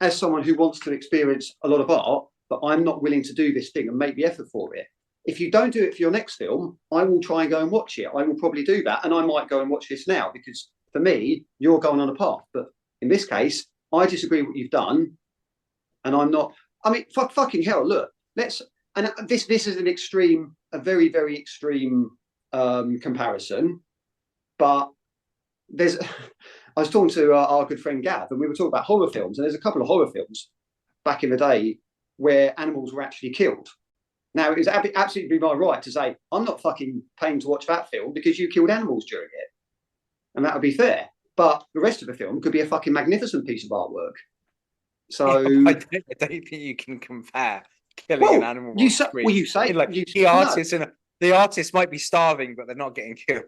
Speaker 3: as someone who wants to experience a lot of art, but I'm not willing to do this thing and make the effort for it. If you don't do it for your next film, I will try and go and watch it. I will probably do that. And I might go and watch this now, because for me, you're going on a path. But in this case, I disagree with what you've done. And I'm not, I mean, fucking hell, look, and this is an extreme, a very, very extreme comparison. But I was talking to our good friend Gav, and we were talking about horror films. And there's a couple of horror films back in the day where animals were actually killed. Now, it was absolutely my right to say, I'm not fucking paying to watch that film because you killed animals during it. And that would be fair. But the rest of the film could be a fucking magnificent piece of artwork. So
Speaker 4: I don't think you can compare killing an animal.
Speaker 3: You say
Speaker 4: like the artist might be starving, but they're not getting killed.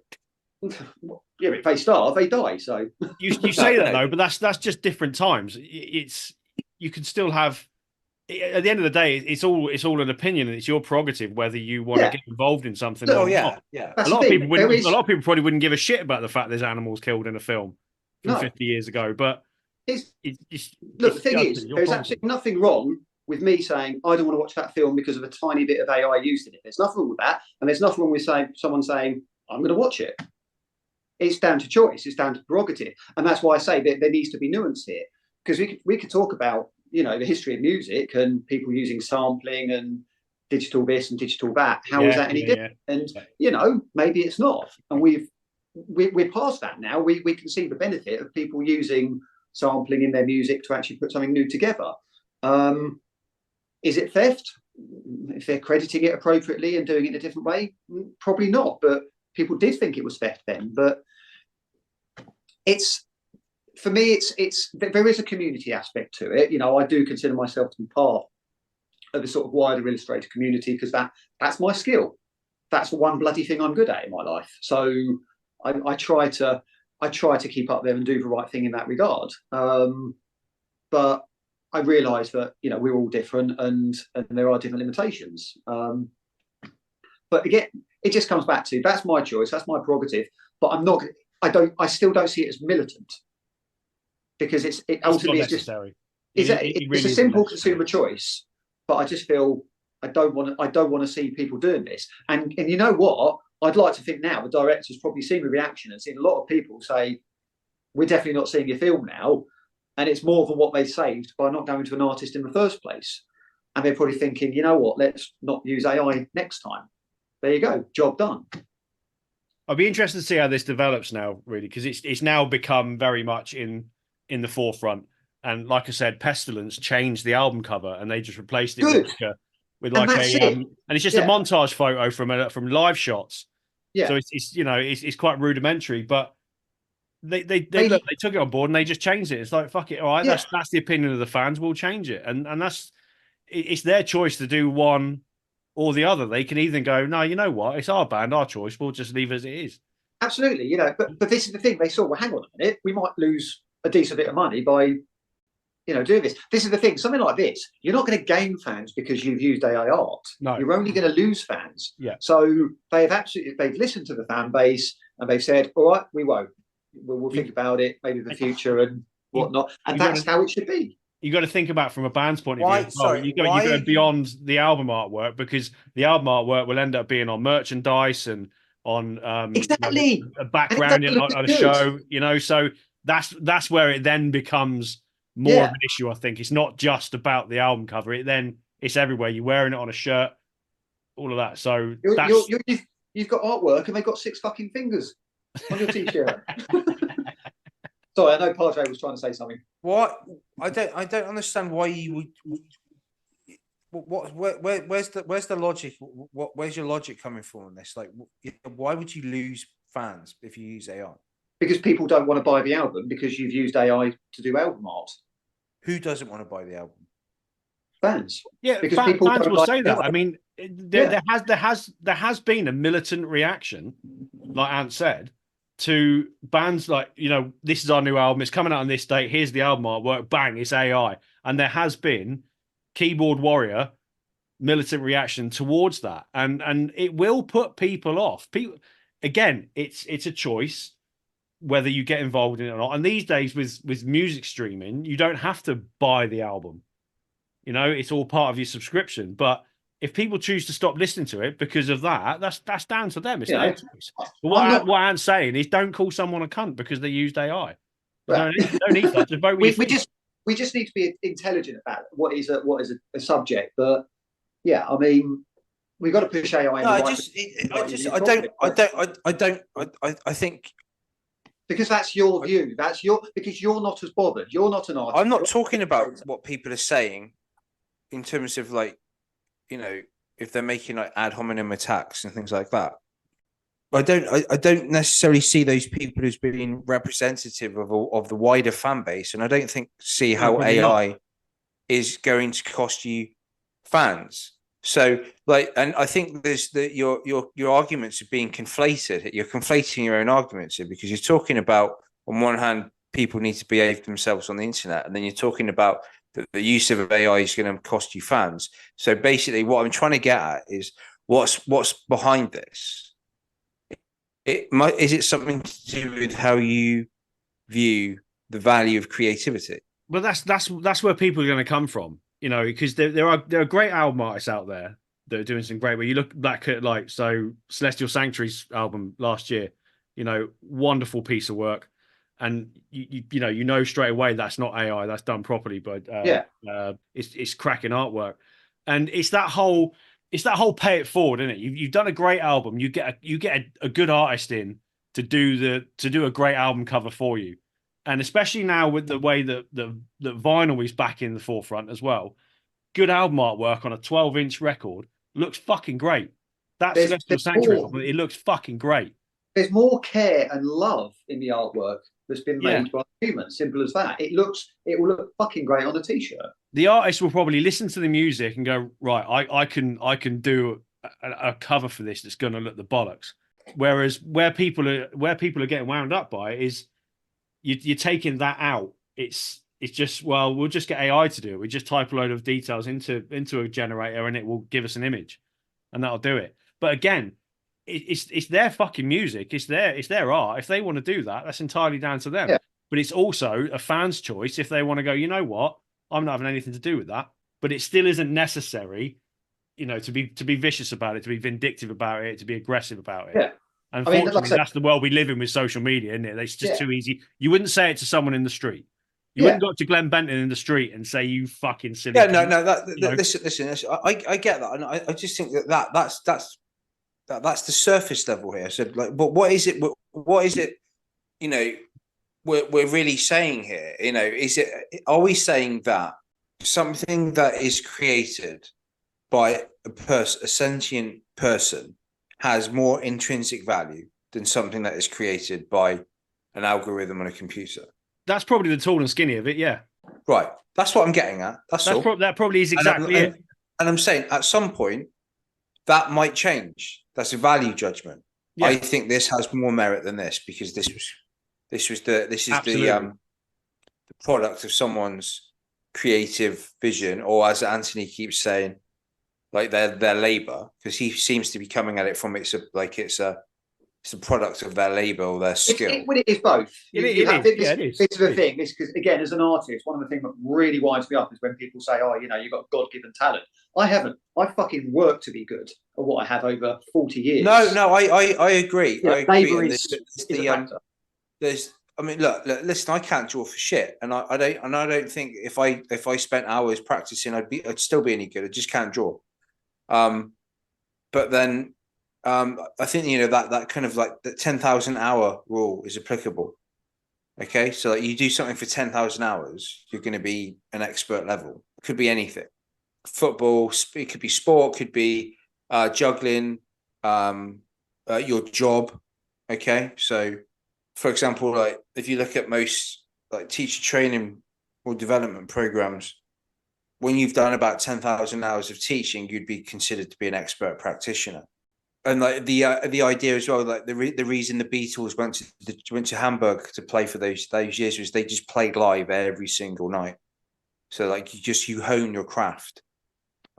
Speaker 3: Yeah, if they starve, they die. So
Speaker 1: you say that though, but that's just different times. You can still have. At the end of the day, it's all an opinion, and it's your prerogative whether you want to get involved in something.
Speaker 4: Oh
Speaker 1: or
Speaker 4: yeah,
Speaker 1: not.
Speaker 4: yeah.
Speaker 1: A lot of people probably wouldn't give a shit about the fact there's animals killed in a film from 50 years ago. But
Speaker 3: the thing is, there's absolutely nothing wrong with me saying I don't want to watch that film because of a tiny bit of AI used in it. There's nothing wrong with that, and there's nothing wrong with someone saying I'm going to watch it. It's down to choice. It's down to prerogative, and that's why I say that there needs to be nuance here, because we could talk about the history of music and people using sampling and digital this and digital that. How is that any different? And maybe it's not. And we're past that now. We can see the benefit of people using sampling in their music to actually put something new together. Is it theft? If they're crediting it appropriately and doing it in a different way, probably not. But people did think it was theft then. But for me, there is a community aspect to it. I do consider myself to be part of a sort of wider illustrator community, because that's my skill. That's the one bloody thing I'm good at in my life. So I try to keep up there and do the right thing in that regard. But I realise that we're all different and there are different limitations. But again, it just comes back to that's my choice, that's my prerogative. But I still don't see it as militant. Because it's ultimately it's a simple consumer choice, but I just feel I don't want to see people doing this. And you know what? I'd like to think now the director's probably seen the reaction and seen a lot of people say, "We're definitely not seeing your film now," and it's more than what they saved by not going to an artist in the first place. And they're probably thinking, you know what? Let's not use AI next time. There you go, job done.
Speaker 1: I'd be interested to see how this develops now, really, because it's now become very much in the forefront. And like I said, Pestilence changed the album cover and they just replaced it with like and it's just a montage photo from live shots. Yeah. So it's quite rudimentary, but they took it on board and they just changed it. It's like, fuck it, all right, that's the opinion of the fans, we'll change it. And it's their choice to do one or the other. They can either go, no, you know what, it's our band, our choice, we'll just leave it as it is.
Speaker 3: Absolutely, but this is the thing, they saw, well, hang on a minute, we might lose a decent bit of money by doing this. This is the thing, something like this, you're not going to gain fans because you've used AI art. No. You're only going to lose fans.
Speaker 1: Yeah.
Speaker 3: So they've listened to the fan base and they've said, all right, we won't. we'll think about it, maybe the future and whatnot, and
Speaker 1: you
Speaker 3: that's
Speaker 1: gotta-
Speaker 3: how it should be.
Speaker 1: You got to think about it from a band's point of view
Speaker 2: Why-
Speaker 1: as well.
Speaker 2: sorry,
Speaker 1: You
Speaker 2: why
Speaker 1: go
Speaker 2: are you-
Speaker 1: beyond the album artwork, because the album artwork will end up being on merchandise and on
Speaker 3: Exactly.
Speaker 1: a background
Speaker 3: And it doesn't
Speaker 1: on
Speaker 3: look
Speaker 1: a
Speaker 3: good.
Speaker 1: show, you know. So that's where it then becomes more of an issue. I think it's not just about the album cover. It's everywhere. You're wearing it on a shirt, all of that. So
Speaker 3: You've got artwork and they've got 6 fucking fingers on your t-shirt. Sorry, I know Padre was trying to say something.
Speaker 4: What I don't understand why you would. Where's the logic? Where's your logic coming from on this? Like, why would you lose fans if you use AI?
Speaker 3: Because people don't want to buy the album because you've used AI to do album art.
Speaker 4: Who doesn't want to buy the album?
Speaker 3: Fans.
Speaker 1: yeah,
Speaker 3: because
Speaker 1: fans
Speaker 3: people don't
Speaker 1: will
Speaker 3: like
Speaker 1: say that.
Speaker 3: it.
Speaker 1: I mean, there has been a militant reaction, like Ant said, to bands like, you know, this is our new album, it's coming out on this date, here's the album artwork, bang, it's AI. And there has been keyboard warrior militant reaction towards that. And it will put people off. People, again, it's a choice whether you get involved in it or not. And these days with music streaming, you don't have to buy the album. You know, it's all part of your subscription. But if people choose to stop listening to it because of that, that's down to them. It's their choice. But what I'm saying is, don't call someone a cunt because they used AI.
Speaker 3: Well,
Speaker 1: don't need that. Just vote with your feet.
Speaker 3: we just need to be intelligent about what is a subject. But yeah, I mean, we've got to push AI.
Speaker 4: No, I think
Speaker 3: because that's your view. Because you're not as bothered. You're not an artist.
Speaker 4: I'm not talking about what people are saying in terms of, like, you know, if they're making like ad hominem attacks and things like that. I don't necessarily see those people as being representative of the wider fan base, and I don't see how AI is going to cost you fans. So, like, and I think there's your arguments are being conflated. You're conflating your own arguments here, because you're talking about, on one hand, people need to behave themselves on the internet, and then you're talking about the use of AI is going to cost you fans. So basically, what I'm trying to get at is what's behind this. Is it something to do with how you view the value of creativity?
Speaker 1: Well, that's where people are going to come from, you know, because there are great album artists out there that are doing some great. Where you look back at, like, so Celestial Sanctuary's album last year, you know, wonderful piece of work, and you know straight away that's not AI, that's done properly, but it's cracking artwork, and it's that whole pay it forward, isn't it? You've done a great album, you get a good artist in to do a great album cover for you. And especially now with the way that vinyl is back in the forefront as well, good album artwork on a 12-inch record looks fucking great. That's Celestial Sanctuary album, it looks fucking great.
Speaker 3: There's more care and love in the artwork that's been made by humans. Simple as that. It will look fucking great on a t-shirt.
Speaker 1: The artist will probably listen to the music and go, right, I can do a cover for this that's going to look the bollocks. Whereas where people are getting wound up by it is you're taking that out. It's just, well, we'll just get AI to do it. We just type a load of details into a generator and it will give us an image, and that'll do it. But again, it's their fucking music. It's their art. If they want to do that, that's entirely down to them. Yeah. But it's also a fan's choice if they want to go, you know what, I'm not having anything to do with that. But it still isn't necessary, you know, to be vicious about it, to be vindictive about it, to be aggressive about it. Yeah. Unfortunately, that's the world we live in with social media, isn't it? It's just too easy. You wouldn't say it to someone in the street. You wouldn't go up to Glenn Benton in the street and say, "You fucking silly."
Speaker 4: Yeah, no. Listen. I get that, and I just think that's the surface level here. So, like, but what is it? What is it? You know, we're really saying here. You know, are we saying that something that is created by a sentient person has more intrinsic value than something that is created by an algorithm on a computer?
Speaker 1: That's probably the tall and skinny of it, yeah.
Speaker 4: Right. That's what I'm getting at. That
Speaker 1: probably is exactly it.
Speaker 4: And I'm saying at some point that might change. That's a value judgment. Yeah. I think this has more merit than this, because this is the product of someone's creative vision, or, as Anthony keeps saying, like their labor, because he seems to be coming at it from it's a It's a product of their labour or their skill.
Speaker 3: It is both.
Speaker 1: It is.
Speaker 3: This is the thing. This, because again, as an artist, one of the things that really winds me up is when people say, "Oh, you've got God-given talent." I haven't. I fucking worked to be good at what I have over 40 years.
Speaker 4: No, I agree.
Speaker 3: Yeah,
Speaker 4: I agree.
Speaker 3: labour
Speaker 4: And
Speaker 3: is a
Speaker 4: the
Speaker 3: factor.
Speaker 4: there's I mean, look, listen, I can't draw for shit, and I don't think if I spent hours practicing, I'd still be any good. I just can't draw. But then I think that kind of like the 10,000 hour rule is applicable. Okay, so like you do something for 10,000 hours, you're going to be an expert level. It could be anything. Football, it could be sport, could be juggling, your job. Okay, so for example, like if you look at most like teacher training or development programs, when you've done about 10,000 hours of teaching, you'd be considered to be an expert practitioner. And like the idea as well, like the reason the Beatles went to Hamburg to play for those years was they just played live every single night. So like you hone your craft.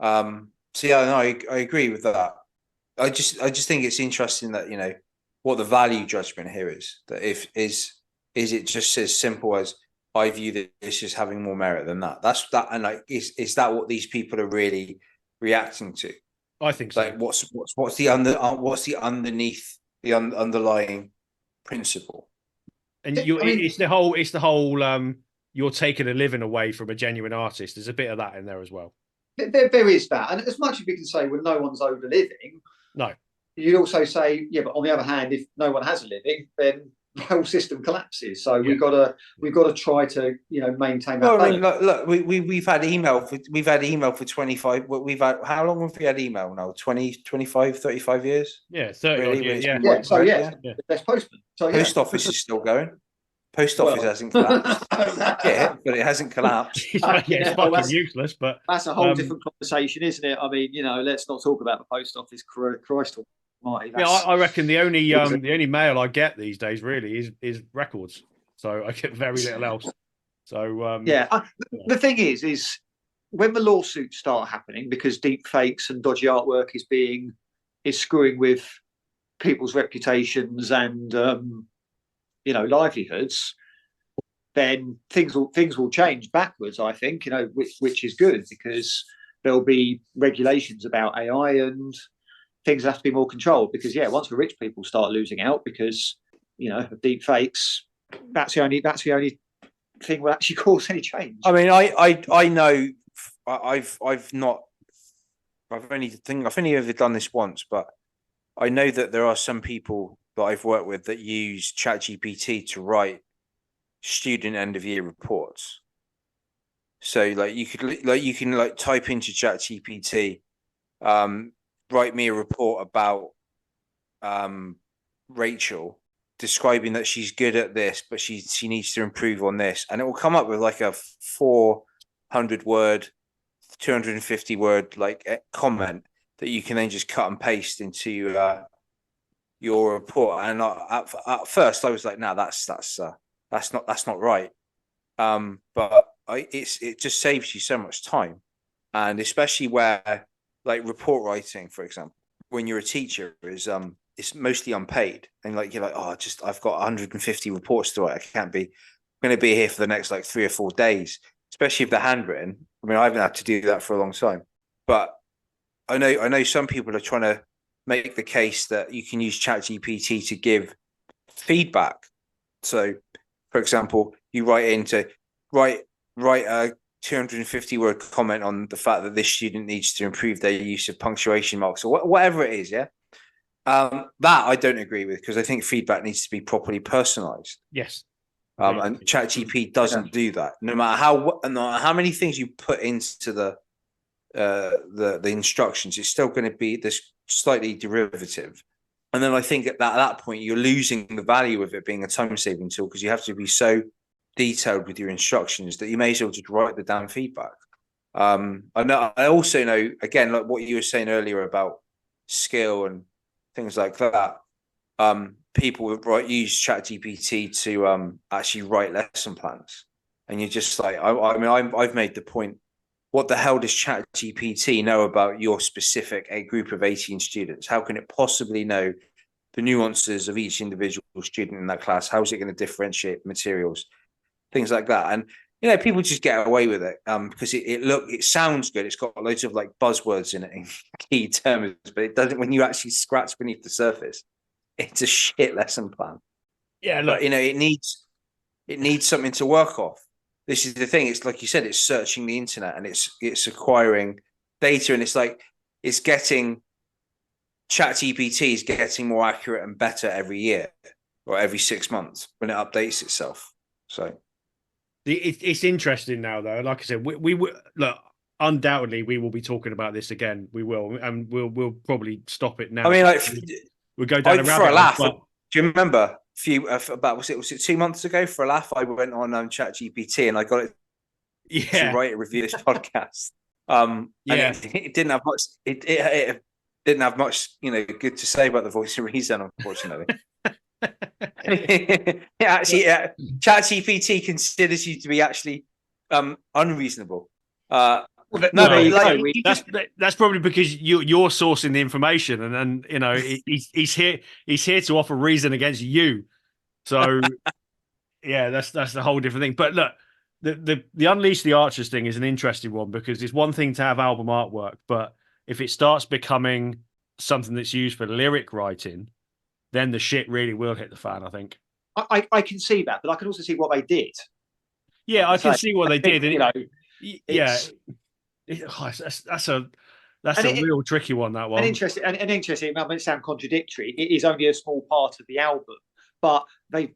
Speaker 4: So yeah, no, I agree with that. I just think it's interesting that what the value judgment here is. That is it just as simple as I view this as having more merit than that. That's that, and like is that what these people are really reacting to?
Speaker 1: I think so.
Speaker 4: Like what's the underneath the underlying principle?
Speaker 1: And it's the whole you're taking a living away from a genuine artist. There's a bit of that in there as well.
Speaker 3: There is that, and as much as we can say, well, no one's owed a living.
Speaker 1: No,
Speaker 3: you'd also say, yeah, but on the other hand, if no one has a living, then the whole system collapses. So we've got to try to maintain that.
Speaker 4: Well, I mean, look, we've had email for 25. We've had how long have we had email now? 20, 25, 35 years.
Speaker 1: Yeah, 30
Speaker 4: really?
Speaker 1: years. Yeah.
Speaker 3: Yeah. So there's postman. So
Speaker 4: post office is still going. Post office hasn't collapsed. Yeah, but it hasn't collapsed.
Speaker 1: It's fucking useless. But
Speaker 3: that's a whole different conversation, isn't it? I mean, let's not talk about the post office. Christ almighty.
Speaker 1: Yeah, I reckon the only mail I get these days really is records. So I get very little else. So
Speaker 3: the thing is when the lawsuits start happening because deep fakes and dodgy artwork is screwing with people's reputations and livelihoods, then things will change backwards. I think which is good because there'll be regulations about AI and things have to be more controlled. Because once the rich people start losing out because of deep fakes, that's the only thing will actually cause any change.
Speaker 4: I mean, I know I've only ever done this once, but I know that there are some people that I've worked with that use ChatGPT to write student end of year reports. So like you can type into ChatGPT, write me a report about Rachel, describing that she's good at this, but she needs to improve on this, and it will come up with like a 400 word, 250 word comment that you can then just cut and paste into your report. And at first I was like, no, that's not right. But it just saves you so much time, and especially where like report writing, for example, when you're a teacher is it's mostly unpaid, and like you're like, I've got 150 reports to write. I'm going to be here for the next like 3 or 4 days, especially if they're handwritten. I mean, I haven't had to do that for a long time, but I know some people are trying to make the case that you can use ChatGPT to give feedback. So, for example, you write a 250 word comment on the fact that this student needs to improve their use of punctuation marks or whatever it is. Yeah. That I don't agree with, because I think feedback needs to be properly personalized.
Speaker 1: Yes.
Speaker 4: And ChatGPT doesn't do that. No matter how many things you put into the instructions, it's still going to be this slightly derivative. And then I think at that point you're losing the value of it being a time-saving tool, because you have to be so detailed with your instructions that you may as well just write the damn feedback. I also know, again, like what you were saying earlier about skill and things like that, people use ChatGPT to actually write lesson plans, and you're just like, I've made the point, what the hell does ChatGPT know about your specific group of 18 students? How can it possibly know the nuances of each individual student in that class. How's it going to differentiate materials, things like that. And people just get away with it because it sounds good. It's got loads of like buzzwords in it and key terms, but it doesn't. When you actually scratch beneath the surface, it's a shit lesson plan.
Speaker 1: Yeah, look,
Speaker 4: but it needs something to work off. This is the thing. It's like you said, it's searching the internet and it's acquiring data, and it's getting ChatGPT is getting more accurate and better every year or every 6 months when it updates itself. So
Speaker 1: it's interesting now, though. Like I said, we look. Undoubtedly, we will be talking about this again. We will, and we'll probably stop it now.
Speaker 4: I mean, like
Speaker 1: we'll go down
Speaker 4: for a laugh.
Speaker 1: But...
Speaker 4: Do you remember was it 2 months ago? For a laugh, I went on ChatGPT and I got it to write a review of this podcast. It didn't have much. It didn't have much, good to say about the voice of reason, unfortunately. ChatGPT considers you to be actually unreasonable.
Speaker 1: That's probably because you're sourcing the information, and he's here to offer reason against you. So yeah, that's a whole different thing. But look, the Unleash the Archers thing is an interesting one, because it's one thing to have album artwork, but if it starts becoming something that's used for lyric writing, then the shit really will hit the fan, I think.
Speaker 3: I can see that, but I can also see what they did.
Speaker 1: Yeah, I can see what they did. That's a real tricky one, that one.
Speaker 3: And interesting. It might sound contradictory. It is only a small part of the album, but they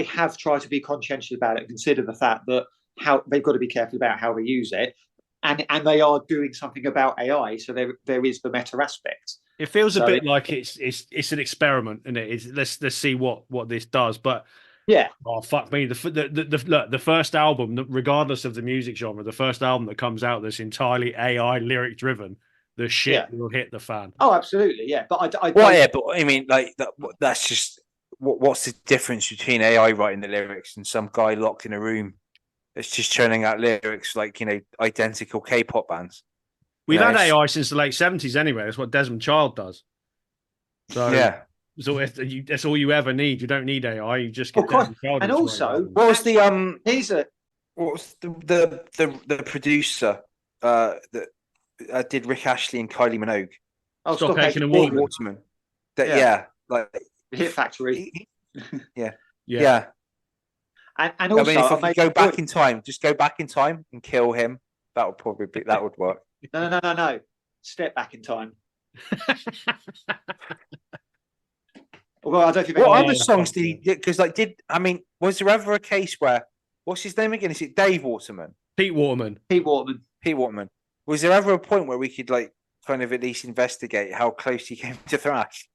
Speaker 3: have tried to be conscientious about it and consider the fact that how they've got to be careful about how they use it, and they are doing something about AI. So there is the meta aspect.
Speaker 1: It feels a bit like it's an experiment, isn't it? Let's see what this does. But
Speaker 3: yeah,
Speaker 1: oh fuck me, the first album, regardless of the music genre, the first album that comes out that's entirely AI lyric driven, the shit will hit the fan.
Speaker 3: Oh, absolutely, yeah. But
Speaker 4: but I mean, like that's just what's the difference between AI writing the lyrics and some guy locked in a room that's just churning out lyrics like identical K-pop bands?
Speaker 1: We've had AI since the late 70s anyway. That's what Desmond Child does. So
Speaker 4: yeah.
Speaker 1: So that's all you ever need. You don't need AI. You just get Desmond Child.
Speaker 3: And also,
Speaker 4: what was the producer that did Rick Astley and Kylie Minogue?
Speaker 1: Oh, Stop Aching and
Speaker 4: Waterman. Like
Speaker 3: Hit Factory.
Speaker 4: Yeah.
Speaker 3: And also,
Speaker 4: if I could go back in time, just go back in time and kill him. That would work.
Speaker 3: No. Step back in time. Well, I don't think.
Speaker 4: What other songs did he? Because was there ever a case where what's his name again? Is it Dave Waterman?
Speaker 1: Pete Waterman.
Speaker 4: Was there ever a point where we could kind of at least investigate how close he came to thrash?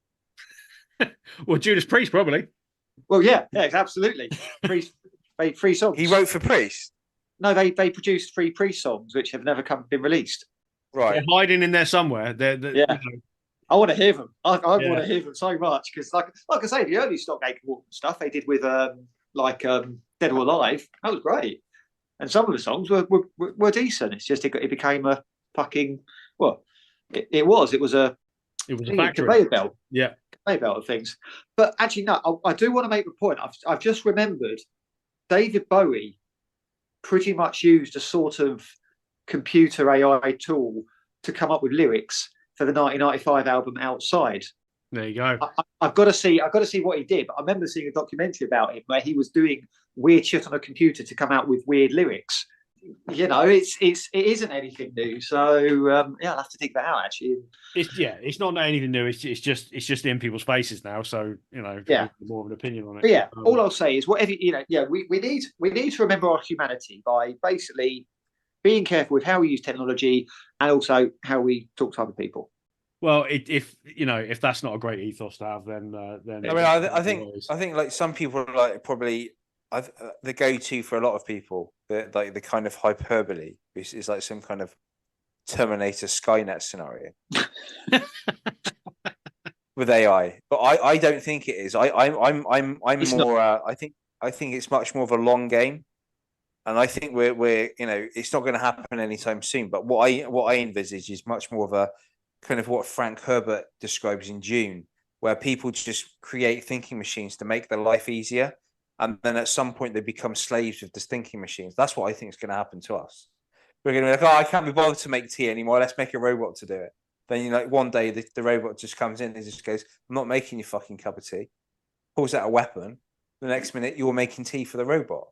Speaker 1: Well, Judas Priest probably.
Speaker 3: Well, yeah, absolutely. Three songs.
Speaker 4: He wrote for Priest.
Speaker 3: No, they produced 3 Priest songs which have never been released.
Speaker 1: Right, they're hiding in there somewhere.
Speaker 3: I want to hear them. I want to hear them so much, because, like I say, the early Stock Aitken Waterman stuff they did with Dead or Alive, that was great, and some of the songs were decent. It's just it became a fucking it was a conveyor belt.
Speaker 1: Yeah,
Speaker 3: conveyor belt of things. But actually, no, I do want to make the point. I've just remembered David Bowie pretty much used a sort of computer AI tool to come up with lyrics for the 1995 album Outside.
Speaker 1: There you go.
Speaker 3: I've got to see what he did. But I remember seeing a documentary about him where he was doing weird shit on a computer to come out with weird lyrics. It isn't anything new. So I'll have to dig that out. Actually,
Speaker 1: it's not anything new. It's just in people's faces now. So more of an opinion on it.
Speaker 3: But all I'll say is whatever we need to remember our humanity by basically being careful with how we use technology and also how we talk to other people.
Speaker 1: Well, if that's not a great ethos to have, then
Speaker 4: I think like some people probably the go-to for a lot of people, the kind of hyperbole is like some kind of Terminator Skynet scenario with AI, but I don't think it is. I'm more. I think it's much more of a long game. And I think we're it's not going to happen anytime soon. But what I envisage is much more of a kind of what Frank Herbert describes in Dune, where people just create thinking machines to make their life easier, and then at some point they become slaves of the thinking machines. That's what I think is going to happen to us. We're going to be like, oh, I can't be bothered to make tea anymore. Let's make a robot to do it. Then, you know, one day the robot just comes in and just goes, I'm not making you fucking cup of tea. Pulls out a weapon. The next minute you're making tea for the robot.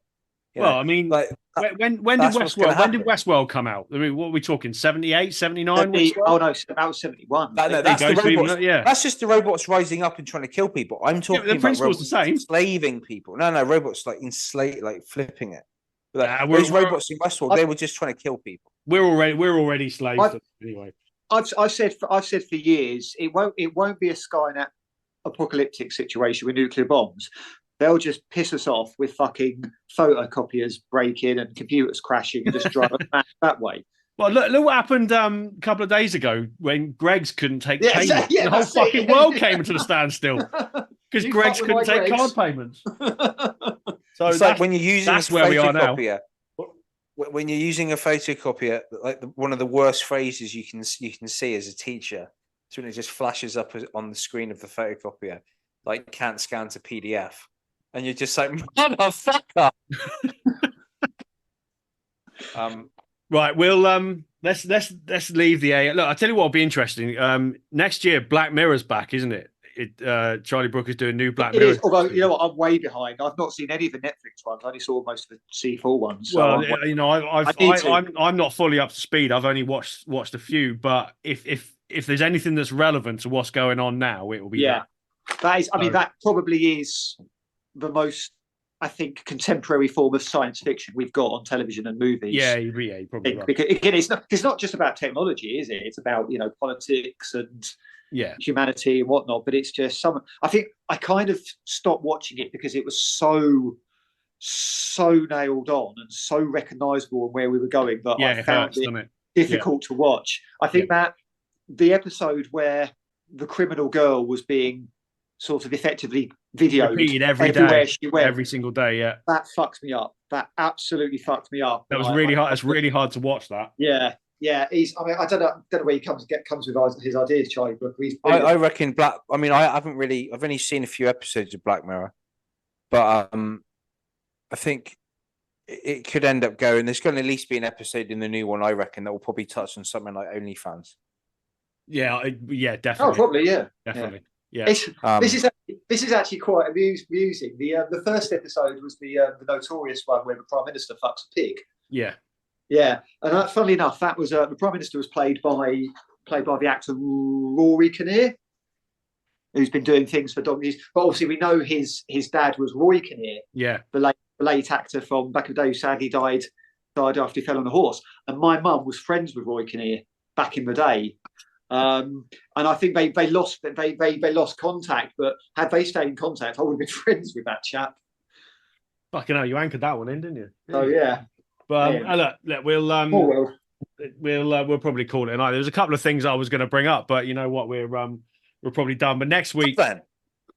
Speaker 1: Well, I mean, when did Westworld come out? I mean, what are we talking? 78, 79?
Speaker 3: Oh no, that was 71.
Speaker 4: That's the robots. That's just the robots rising up and trying to kill people. I'm talking
Speaker 1: the principle's the same.
Speaker 4: Enslaving people. No, robots like flipping it. Like, those robots in Westworld, they were just trying to kill people.
Speaker 1: We're already slaves anyway.
Speaker 3: I've said for years, it won't be a Skynet apocalyptic situation with nuclear bombs. They'll just piss us off with fucking photocopiers breaking and computers crashing and just drive us mad that way.
Speaker 1: Well, look what happened a couple of days ago when Greggs couldn't take payments. The whole fucking world came to the standstill because Greggs couldn't take card payments. So
Speaker 4: it's like when you're using
Speaker 1: that's where we are now.
Speaker 4: When you're using a photocopier, like one of the worst phrases you can see as a teacher is when it just flashes up on the screen of the photocopier, like can't scan to PDF. And you're just like, motherfucker.
Speaker 1: Right, we'll let's leave the A. Look, I'll tell you what will be interesting. Next year, Black Mirror's back, isn't it? Charlie Brooker's doing new Black Mirror.
Speaker 3: Although you know what, I'm way behind. I've not seen any of the Netflix ones. I only saw most of the C4 ones. So
Speaker 1: well, you know, I'm not fully up to speed. I've only watched a few. But if there's anything that's relevant to what's going on now, it will be that.
Speaker 3: That is. I mean, that probably is the most, I think, contemporary form of science fiction we've got on television and movies.
Speaker 1: Yeah, probably right.
Speaker 3: Because again, it's not just about technology, is it? It's about, you know, politics and humanity and whatnot. But it's just I think I kind of stopped watching it because it was so nailed on and so recognisable and where we were going that I found it difficult to watch. I think that the episode where the criminal girl was being sort of effectively videoed
Speaker 1: repeated
Speaker 3: everywhere she went,
Speaker 1: every single day. Yeah,
Speaker 3: that fucked me up. That absolutely fucked me up.
Speaker 1: That was really hard. It's really hard to watch that.
Speaker 3: Yeah. I don't know where he comes with his ideas, Charlie Brooker.
Speaker 4: I reckon I've only seen a few episodes of Black Mirror, but I think it could end up going. There's going to at least be an episode in the new one, I reckon, that will probably touch on something like OnlyFans.
Speaker 1: Yeah, definitely.
Speaker 3: Oh, probably,
Speaker 1: definitely. Yeah.
Speaker 3: This is actually quite amusing. The first episode was the notorious one where the Prime Minister fucks a pig.
Speaker 1: Yeah.
Speaker 3: Yeah, and funnily enough, that was the Prime Minister was played by the actor Rory Kinnear, who's been doing things for donkeys. But obviously, we know his dad was Roy Kinnear.
Speaker 1: Yeah,
Speaker 3: the late actor from back in the day who sadly died after he fell on a horse. And my mum was friends with Roy Kinnear back in the day. And I think they lost contact, but had they stayed in contact, I would have been friends with that chap.
Speaker 1: Fucking hell, you anchored that one in, didn't you?
Speaker 3: Oh yeah.
Speaker 1: But look, we'll probably call it a night. There's a couple of things I was going to bring up, but you know what, we're probably done. But next week,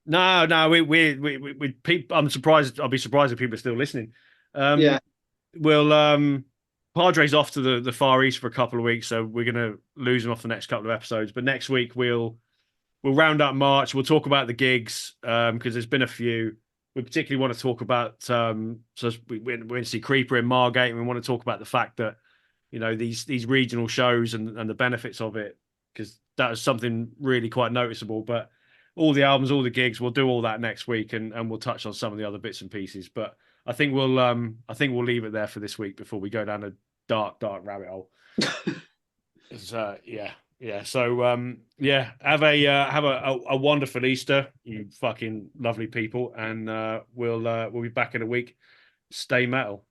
Speaker 1: no, we I'm surprised. I'll be surprised if people are still listening. We'll Padres off to the Far East for a couple of weeks, so we're going to lose them off the next couple of episodes. But next week we'll round up March. We'll talk about the gigs because there's been a few. We particularly want to talk about so we're going to see Creeper in Margate, and we want to talk about the fact that, you know, these regional shows and the benefits of it, because that is something really quite noticeable. But all the albums, all the gigs, we'll do all that next week, and we'll touch on some of the other bits and pieces. But I think we'll leave it there for this week before we go down a dark rabbit hole. So have a wonderful Easter, you fucking lovely people, and we'll be back in a week. Stay metal.